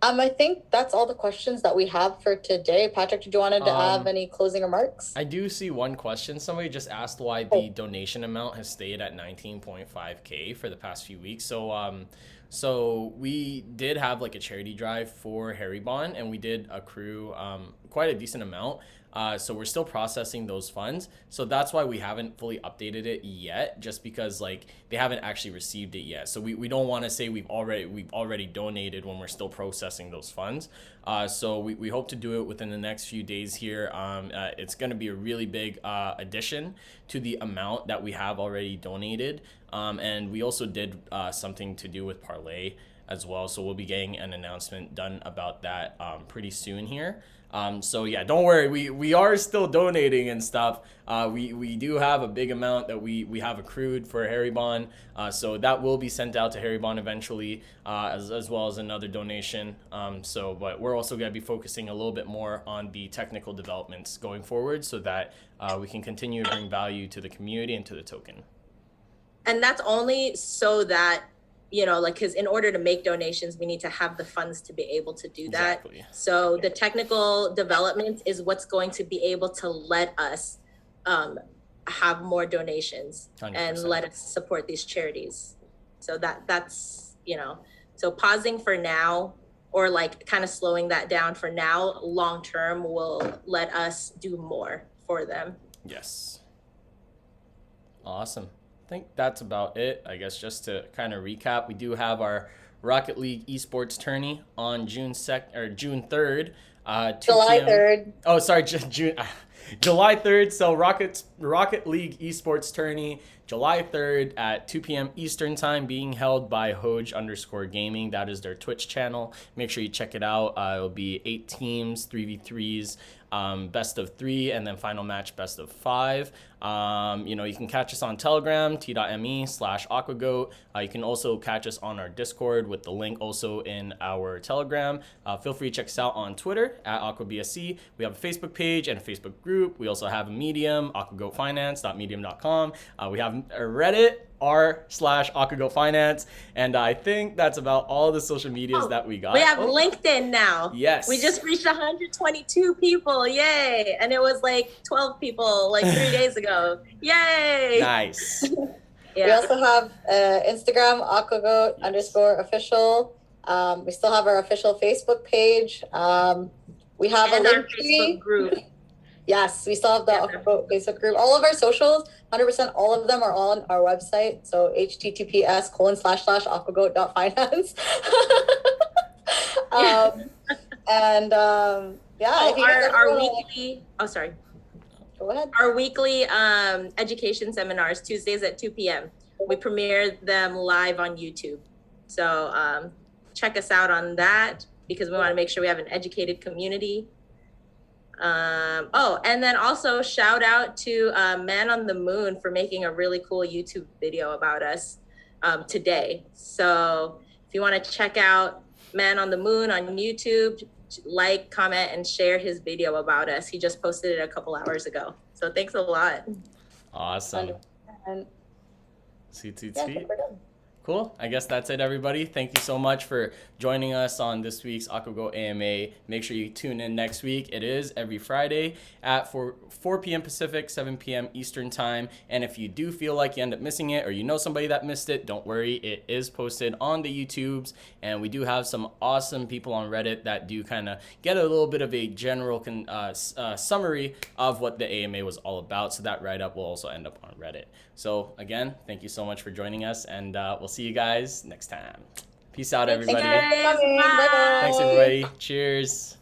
[SPEAKER 2] I think that's all the questions that we have for today. Patrick, did you want to have any closing remarks?
[SPEAKER 1] I do see one question. Somebody just asked why the donation amount has stayed at 19.5K for the past few weeks. So we did have like a charity drive for Harry Bond, and we did accrue quite a decent amount. So we're still processing those funds. So that's why we haven't fully updated it yet, just because like they haven't actually received it yet. So we don't want to say we've already donated when we're still processing those funds. So we hope to do it within the next few days here. It's going to be a really big addition to the amount that we have already donated. And we also did something to do with Parlay as well. So we'll be getting an announcement done about that pretty soon here. So yeah, don't worry. We are still donating and stuff. We do have a big amount that we have accrued for Harrybon. So that will be sent out to Harrybon eventually, as well as another donation. But we're also going to be focusing a little bit more on the technical developments going forward so that we can continue to bring value to the community and to the token.
[SPEAKER 4] And that's only so that, because in order to make donations, we need to have the funds to be able to do that.
[SPEAKER 1] Exactly.
[SPEAKER 4] So the technical development is what's going to be able to let us have more donations
[SPEAKER 1] 100%.
[SPEAKER 4] and let us support these charities. So that's, so pausing for now, or like kind of slowing that down for now, long term will let us do more for them.
[SPEAKER 1] Yes. Awesome. I think that's about it. I guess just to kind of recap, we do have our Rocket League esports tourney on June 3rd. 2
[SPEAKER 2] July
[SPEAKER 1] p.m.
[SPEAKER 2] 3rd.
[SPEAKER 1] Oh, sorry, July 3rd. So Rocket League esports tourney, July 3rd at 2 p.m. Eastern time, being held by Hoj_gaming. That is their Twitch channel. Make sure you check it out. It'll be 8 teams, 3v3s. Best of 3, and then final match best of 5. You can catch us on Telegram, t.me/AquaGoat. You can also catch us on our Discord with the link also in our Telegram. Feel free to check us out on Twitter at AquaBSC. We have a Facebook page and a Facebook group. We also have a Medium, AquaGoatFinance.medium.com. We have a Reddit, r/AquaGoatFinance. And I think that's about all the social medias that we got.
[SPEAKER 4] We have LinkedIn now.
[SPEAKER 1] Yes.
[SPEAKER 4] We just reached 122 people. Yay. And it was like 12 people like 3 days ago. Yay.
[SPEAKER 1] Nice.
[SPEAKER 2] We also have Instagram, AquaGoat_official. We still have our official Facebook page. We have
[SPEAKER 4] And
[SPEAKER 2] a
[SPEAKER 4] our
[SPEAKER 2] link tree.
[SPEAKER 4] Facebook group.
[SPEAKER 2] Yes, we still have the AquaGoat Facebook group. All of our socials, 100%, all of them are on our website. So https://aquagoat.finance.
[SPEAKER 4] Our weekly. Oh, sorry.
[SPEAKER 2] Go ahead.
[SPEAKER 4] Our weekly education seminars, Tuesdays at 2 p.m. We premiere them live on YouTube. So check us out on that because we want to make sure we have an educated community. And then also shout out to Man on the Moon for making a really cool YouTube video about us today. So if you want to check out Man on the Moon on YouTube, like, comment, and share his video about us. He just posted it a couple hours ago. So thanks a lot.
[SPEAKER 1] Awesome.
[SPEAKER 2] And
[SPEAKER 1] Sweet.
[SPEAKER 2] we're done.
[SPEAKER 1] Cool. I guess that's it, everybody. Thank you so much for joining us on this week's AquaGoat AMA. Make sure you tune in next week. It is every Friday at 4 p.m. Pacific, 7 p.m. Eastern time. And if you do feel like you end up missing it or you know somebody that missed it, don't worry. It is posted on the YouTubes. And we do have some awesome people on Reddit that do kind of get a little bit of a general summary of what the AMA was all about. So that write-up will also end up on Reddit. So again, thank you so much for joining us, and we'll see you guys next time. Peace out, everybody.
[SPEAKER 4] Thanks, guys. Bye.
[SPEAKER 1] Thanks, everybody. Cheers.